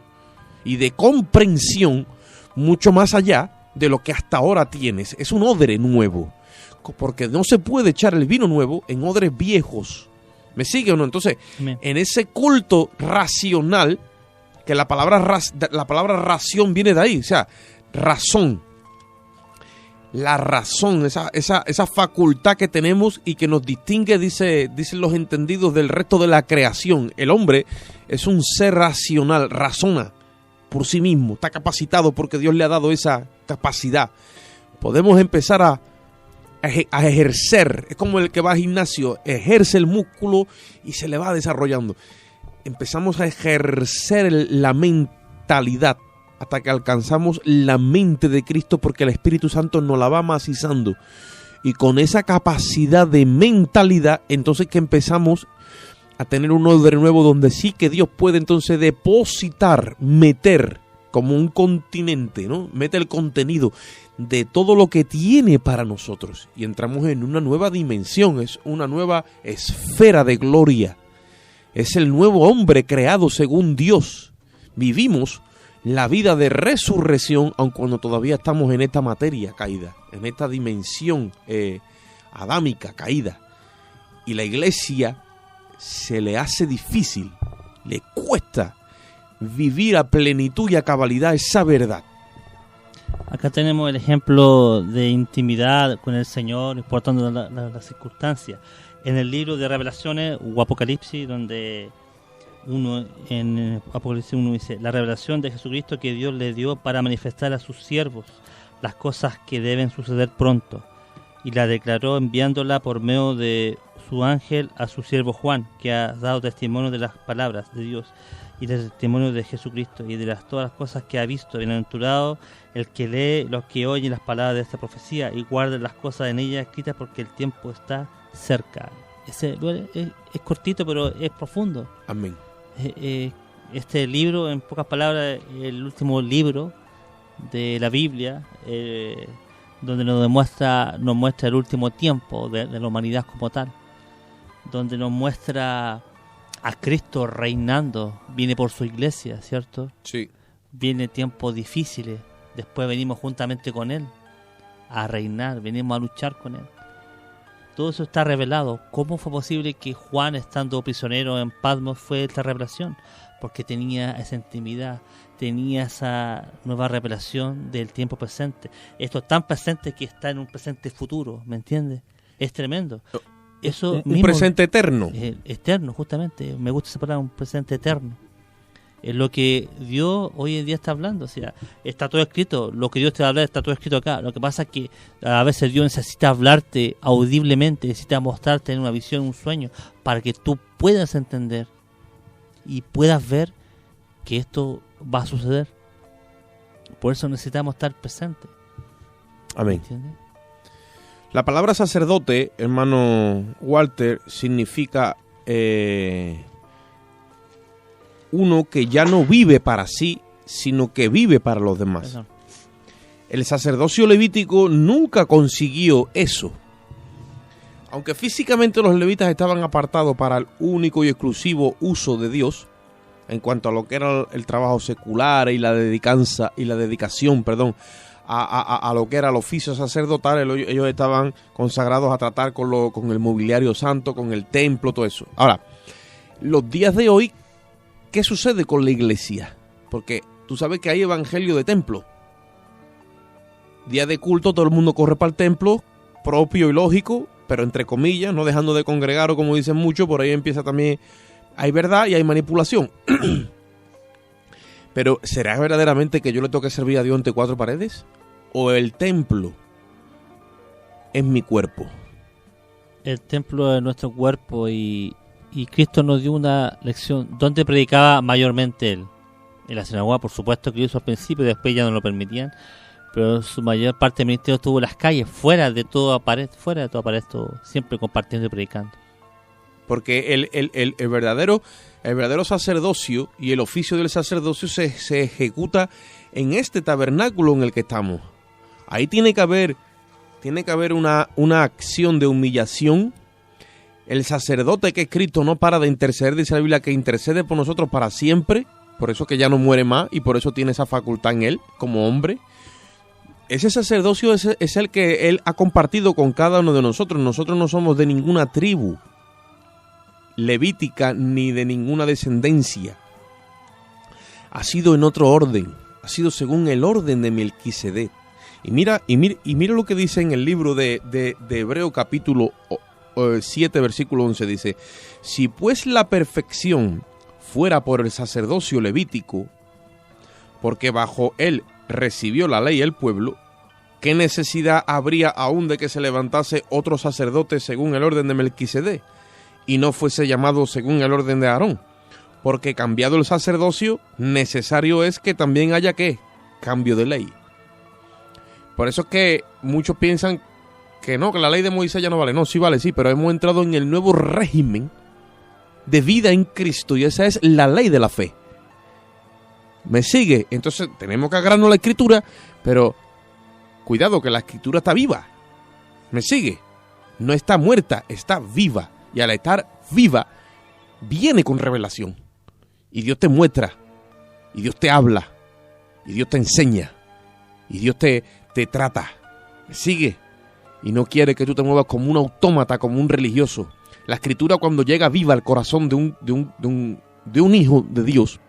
y de comprensión mucho más allá de lo que hasta ahora tienes. Es un odre nuevo, porque no se puede echar el vino nuevo en odres viejos, ¿Me sigue o no? Entonces, Amén. en ese culto racional, que la palabra ración viene de ahí, o sea, razón. La razón, esa facultad que tenemos y que nos distingue, dicen los entendidos, del resto de la creación. El hombre es un ser racional, razona por sí mismo, está capacitado porque Dios le ha dado esa capacidad. Podemos empezar a ejercer, es como el que va al gimnasio, ejerce el músculo y se le va desarrollando. Empezamos a ejercer la mentalidad hasta que alcanzamos la mente de Cristo, porque el Espíritu Santo nos la va macizando. Y con esa capacidad de mentalidad, entonces que empezamos a tener un orden nuevo donde sí que Dios puede entonces depositar, meter como un continente, ¿no? Mete el contenido de todo lo que tiene para nosotros. Y entramos en una nueva dimensión, es una nueva esfera de gloria. Es el nuevo hombre creado según Dios. Vivimos la vida de resurrección, aun cuando todavía estamos en esta materia caída, en esta dimensión adámica caída. Y la iglesia se le hace difícil, le cuesta vivir a plenitud y a cabalidad esa verdad. Acá tenemos el ejemplo de intimidad con el Señor, importando las circunstancias. En el libro de Revelaciones o Apocalipsis, donde en Apocalipsis 1 dice: la revelación de Jesucristo que Dios le dio para manifestar a sus siervos las cosas que deben suceder pronto, y la declaró enviándola por medio de su ángel a su siervo Juan, que ha dado testimonio de las palabras de Dios y del testimonio de Jesucristo y de todas las cosas que ha visto. Bienaventurado el que lee, los que oyen las palabras de esta profecía y guarden las cosas en ella escritas, porque el tiempo está cerca. Es cortito, pero es profundo. Amén. Este libro, en pocas palabras, el último libro de la Biblia, donde nos muestra el último tiempo de la humanidad como tal, donde nos muestra a Cristo reinando, viene por su iglesia, ¿cierto? Sí. Viene tiempos difíciles, después venimos juntamente con Él a reinar, venimos a luchar con Él. Todo eso está revelado. ¿Cómo fue posible que Juan, estando prisionero en Patmos, fue esta revelación? Porque tenía esa intimidad, tenía esa nueva revelación del tiempo presente. Esto es tan presente que está en un presente futuro, ¿me entiendes? Es tremendo. Eso un mismo, presente eterno. Eterno, justamente. Me gusta esa palabra, un presente eterno. Es lo que Dios hoy en día está hablando. O sea, está todo escrito. Lo que Dios te va a hablar está todo escrito acá. Lo que pasa es que a veces Dios necesita hablarte audiblemente, necesita mostrarte en una visión, un sueño, para que tú puedas entender y puedas ver que esto va a suceder. Por eso necesitamos estar presentes. Amén. ¿Entiendes? La palabra sacerdote, hermano Walter, significa uno que ya no vive para sí, sino que vive para los demás. Perdón. El sacerdocio levítico nunca consiguió eso. Aunque físicamente los levitas estaban apartados para el único y exclusivo uso de Dios, en cuanto a lo que era el trabajo secular y la dedicación, a lo que era el oficio sacerdotal, ellos estaban consagrados a tratar con el mobiliario santo, con el templo, todo eso. Ahora, los días de hoy, ¿qué sucede con la iglesia? Porque tú sabes que hay evangelio de templo. Día de culto, todo el mundo corre para el templo, propio y lógico, pero entre comillas, no dejando de congregar, o como dicen muchos, por ahí empieza también, hay verdad y hay manipulación. Pero ¿será verdaderamente que yo le tengo que servir a Dios entre cuatro paredes? ¿O el templo es mi cuerpo? El templo es nuestro cuerpo, y Cristo nos dio una lección. ¿Dónde predicaba mayormente Él? En la sinagoga, por supuesto, que lo hizo al principio, después ya no lo permitían, pero su mayor parte del ministerio estuvo en las calles, fuera de todo aparesto, siempre compartiendo y predicando. Porque el verdadero sacerdocio y el oficio del sacerdocio se ejecuta en este tabernáculo en el que estamos. Ahí tiene que haber una acción de humillación. El sacerdote que es Cristo no para de interceder, dice la Biblia, que intercede por nosotros para siempre. Por eso que ya no muere más y por eso tiene esa facultad en él como hombre. Ese sacerdocio es el que él ha compartido con cada uno de nosotros. Nosotros no somos de ninguna tribu. levítica ni de ninguna descendencia. Ha sido en otro orden, ha sido según el orden de Melquisedec. Y mira lo que dice en el libro de Hebreo capítulo 7, versículo 11, dice: si pues la perfección fuera por el sacerdocio levítico, porque bajo él recibió la ley el pueblo, ¿qué necesidad habría aún de que se levantase otro sacerdote según el orden de Melquisedec y no fuese llamado según el orden de Aarón? Porque cambiado el sacerdocio, necesario es que también haya ¿qué? Cambio de ley. Por eso es que muchos piensan que no, que la ley de Moisés ya no vale. No, sí vale, sí, pero hemos entrado en el nuevo régimen de vida en Cristo y esa es la ley de la fe. ¿Me sigue? Entonces tenemos que agarrarnos a la Escritura, pero cuidado que la Escritura está viva. ¿Me sigue? No está muerta, está viva. Y al estar viva, viene con revelación. Y Dios te muestra, y Dios te habla, y Dios te enseña, y Dios te trata. ¿Me sigue? Y no quiere que tú te muevas como un autómata, como un religioso. La Escritura, cuando llega viva al corazón de un hijo de Dios,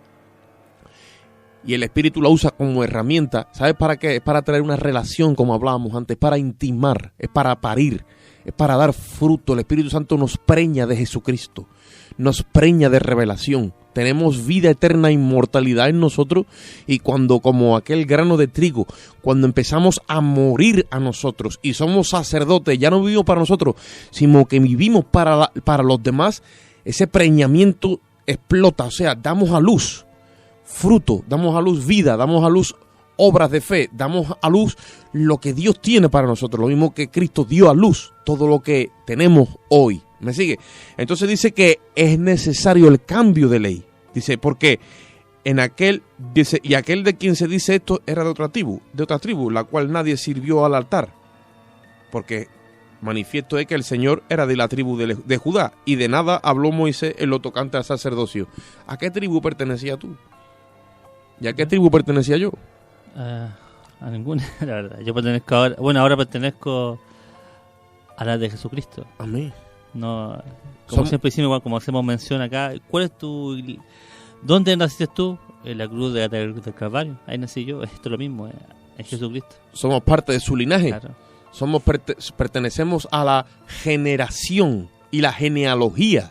y el Espíritu la usa como herramienta, ¿sabes para qué? Es para traer una relación, como hablábamos antes, para intimar, es para parir, es para dar fruto. El Espíritu Santo nos preña de Jesucristo, nos preña de revelación. Tenemos vida eterna, inmortalidad en nosotros, y cuando, como aquel grano de trigo, cuando empezamos a morir a nosotros y somos sacerdotes, ya no vivimos para nosotros, sino que vivimos para los demás, ese preñamiento explota, o sea, damos a luz fruto, damos a luz vida, damos a luz obras de fe, damos a luz lo que Dios tiene para nosotros, lo mismo que Cristo dio a luz todo lo que tenemos hoy. ¿Me sigue? Entonces dice que es necesario el cambio de ley. Dice, porque en aquel, dice, y aquel de quien se dice esto era de otra tribu, la cual nadie sirvió al altar. Porque manifiesto es que el Señor era de la tribu de Judá, y de nada habló Moisés en lo tocante al sacerdocio. ¿A qué tribu pertenecías tú? ¿Y a qué tribu pertenecía yo? A ninguna, la verdad. Yo pertenezco ahora pertenezco a la de Jesucristo. Amén. No, como siempre decimos, igual como hacemos mención acá, ¿cuál es dónde naciste tú? En la cruz del Calvario. Ahí nací yo. Esto es lo mismo, en Jesucristo. Somos parte de su linaje. Claro. Pertenecemos a la generación y la genealogía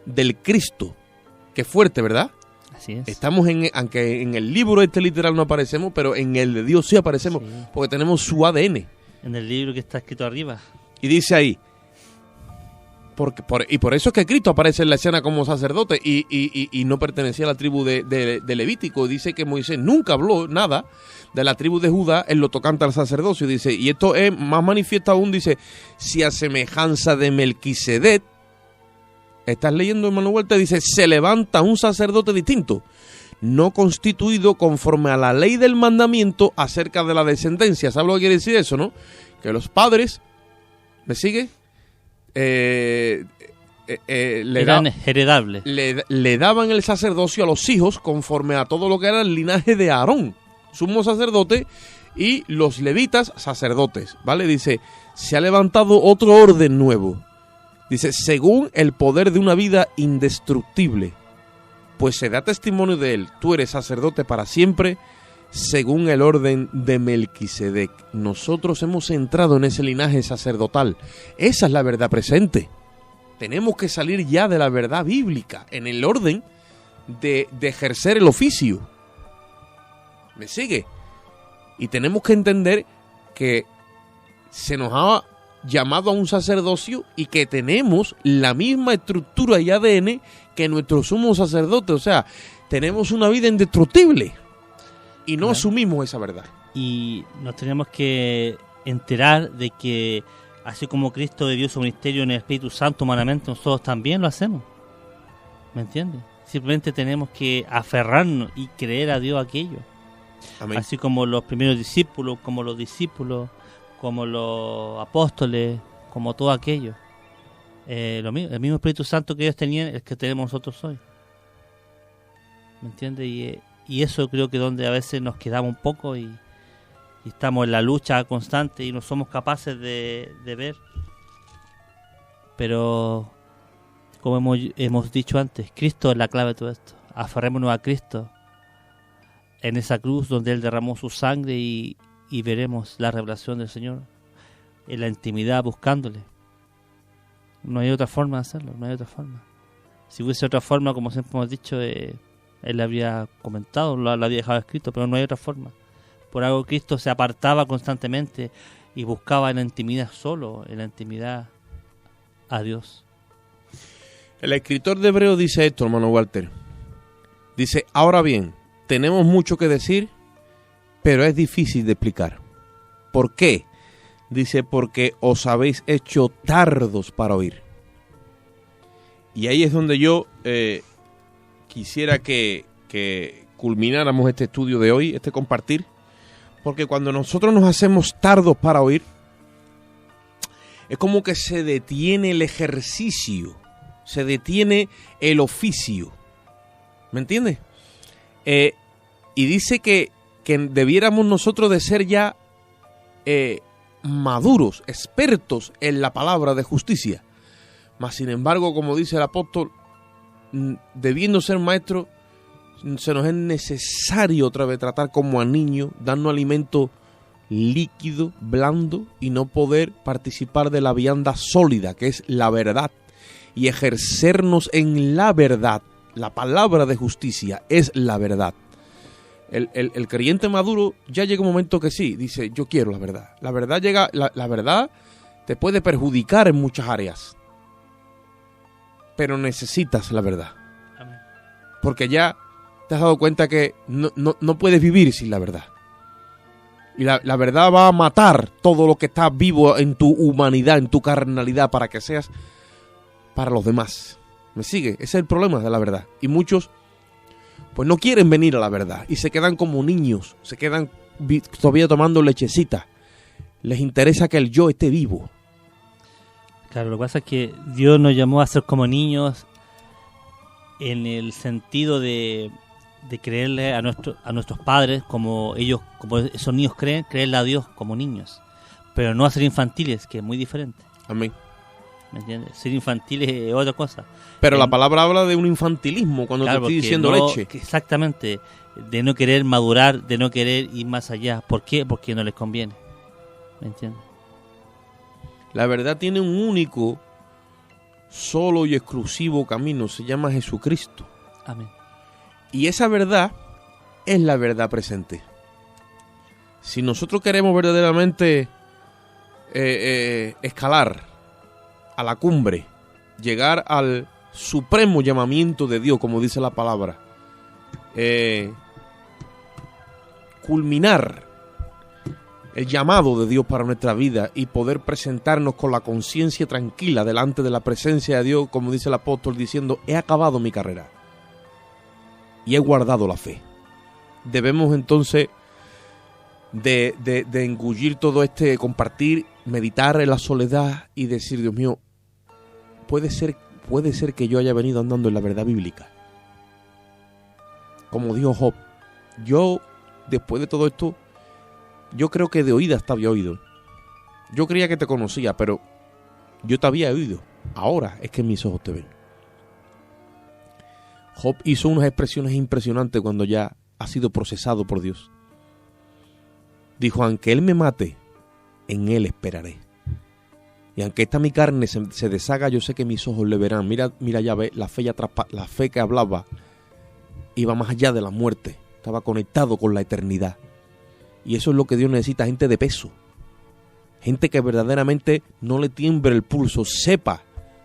del Cristo. Qué fuerte, ¿verdad? Así es. Estamos aunque en el libro literal no aparecemos, pero en el de Dios sí aparecemos, sí, porque tenemos su ADN. En el libro que está escrito arriba. Y dice ahí, y por eso es que Cristo aparece en la escena como sacerdote y no pertenecía a la tribu de Levítico. Dice que Moisés nunca habló nada de la tribu de Judá en lo tocante al sacerdocio. Dice, y esto es más manifiesto aún, dice, si a semejanza de Melquisedec, estás leyendo, hermano Huerta, dice, se levanta un sacerdote distinto, no constituido conforme a la ley del mandamiento acerca de la descendencia. ¿Sabes lo que quiere decir eso, no? Que los padres, ¿me sigue? Eran heredables. Le daban el sacerdocio a los hijos conforme a todo lo que era el linaje de Aarón, sumo sacerdote, y los levitas sacerdotes, ¿vale? Dice, se ha levantado otro orden nuevo. Dice, según el poder de una vida indestructible, pues se da testimonio de él, tú eres sacerdote para siempre, según el orden de Melquisedec. Nosotros hemos entrado en ese linaje sacerdotal. Esa es la verdad presente. Tenemos que salir ya de la verdad bíblica, en el orden de ejercer el oficio. ¿Me sigue? Y tenemos que entender que se nos ha llamado a un sacerdocio y que tenemos la misma estructura y ADN que nuestro sumo sacerdote. O sea, tenemos una vida indestructible y no asumimos esa verdad. Y nos tenemos que enterar de que así como Cristo vivió su ministerio en el Espíritu Santo humanamente, nosotros también lo hacemos. ¿Me entiendes? Simplemente tenemos que aferrarnos y creer a Dios aquello. Amén. Así como los primeros discípulos, como los discípulos, como los apóstoles, como todo aquello. El mismo Espíritu Santo que ellos tenían es el que tenemos nosotros hoy. ¿Me entiendes? Y eso creo que donde a veces nos quedamos un poco y estamos en la lucha constante y no somos capaces de ver. Pero como hemos dicho antes, Cristo es la clave de todo esto. Aferrémonos a Cristo en esa cruz donde Él derramó su sangre y veremos la revelación del Señor en la intimidad buscándole. No hay otra forma de hacerlo, no hay otra forma. Si hubiese otra forma, como siempre hemos dicho, Él le habría comentado, lo había dejado escrito, pero no hay otra forma. Por algo Cristo se apartaba constantemente y buscaba en la intimidad solo, en la intimidad a Dios. El escritor de Hebreos dice esto, hermano Walter. Dice, ahora bien, tenemos mucho que decir, pero es difícil de explicar. ¿Por qué? Dice, porque os habéis hecho tardos para oír. Y ahí es donde yo quisiera que culmináramos este estudio de hoy, este compartir. Porque cuando nosotros nos hacemos tardos para oír, es como que se detiene el ejercicio, se detiene el oficio. ¿Me entiendes? Y dice que debiéramos nosotros de ser ya maduros, expertos en la palabra de justicia. Mas sin embargo, como dice el apóstol, debiendo ser maestros, se nos es necesario otra vez tratar como a niños, darnos alimento líquido, blando, y no poder participar de la vianda sólida, que es la verdad, y ejercernos en la verdad. La palabra de justicia es la verdad. El creyente maduro ya llega un momento que sí, dice, yo quiero la verdad. La verdad llega, la verdad te puede perjudicar en muchas áreas, pero necesitas la verdad. Amén. Porque ya te has dado cuenta que no puedes vivir sin la verdad. Y la verdad va a matar todo lo que está vivo en tu humanidad, en tu carnalidad, para que seas para los demás. ¿Me sigue? Ese es el problema de la verdad. Y muchos pues no quieren venir a la verdad y se quedan como niños, se quedan todavía tomando lechecita. Les interesa que el yo esté vivo. Claro, lo que pasa es que Dios nos llamó a ser como niños en el sentido de creerle a nuestros padres como ellos, como esos niños creen, creerle a Dios como niños, pero no a ser infantiles, que es muy diferente. Amén. ¿Me entiendes? Ser infantiles es otra cosa. Pero la palabra habla de un infantilismo cuando claro, te estoy porque diciendo leche. Exactamente, de no querer madurar, de no querer ir más allá. ¿Por qué? Porque no les conviene. ¿Me entiendes? La verdad tiene un único, solo y exclusivo camino, se llama Jesucristo. Amén. Y esa verdad es la verdad presente. Si nosotros queremos verdaderamente escalar a la cumbre, llegar al supremo llamamiento de Dios, como dice la palabra, culminar el llamado de Dios para nuestra vida y poder presentarnos con la conciencia tranquila delante de la presencia de Dios, como dice el apóstol, diciendo, he acabado mi carrera y he guardado la fe. Debemos entonces de engullir todo compartir, meditar en la soledad y decir, Dios mío, puede ser que yo haya venido andando en la verdad bíblica. Como dijo Job, yo después de todo esto, yo creo que de oídas te había oído. Yo creía que te conocía, pero yo te había oído. Ahora es que mis ojos te ven. Job hizo unas expresiones impresionantes cuando ya ha sido procesado por Dios. Dijo, aunque él me mate, en él esperaré. Y aunque esta mi carne se deshaga, yo sé que mis ojos le verán. Mira ya ve, la fe que hablaba iba más allá de la muerte. Estaba conectado con la eternidad. Y eso es lo que Dios necesita, gente de peso. Gente que verdaderamente no le tiemble el pulso, sepa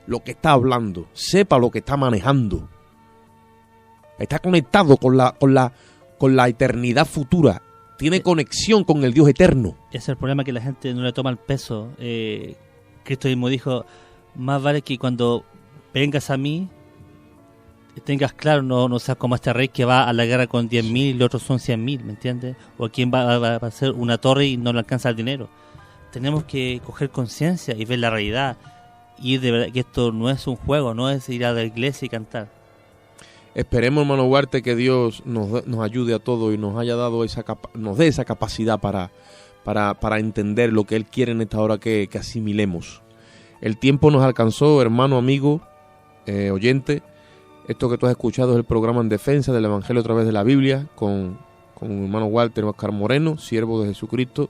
lo que está hablando, sepa lo que está manejando. Está conectado con la eternidad futura. Tiene conexión con el Dios eterno. Ese es el problema, que la gente no le toma el peso. Cristo mismo dijo, más vale que cuando vengas a mí, tengas claro, no seas como este rey que va a la guerra con 10.000 y los otros son 100.000, ¿me entiendes? O quien va a hacer una torre y no le alcanza el dinero. Tenemos que coger conciencia y ver la realidad. Y de verdad que esto no es un juego, no es ir a la iglesia y cantar. Esperemos, hermano Huarte, que Dios nos ayude a todos y nos haya dado nos dé esa capacidad para entender lo que Él quiere en esta hora que asimilemos. El tiempo nos alcanzó, hermano, amigo, oyente. Esto que tú has escuchado es el programa En Defensa del Evangelio a través de la Biblia con mi hermano Walter Oscar Moreno, siervo de Jesucristo,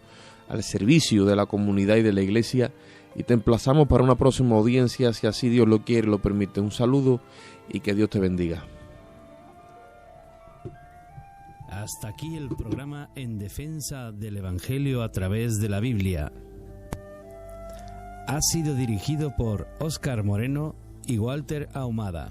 al servicio de la comunidad y de la iglesia. Y te emplazamos para una próxima audiencia, si así Dios lo quiere y lo permite. Un saludo y que Dios te bendiga. Hasta aquí el programa En Defensa del Evangelio a través de la Biblia. Ha sido dirigido por Óscar Moreno y Walter Ahumada.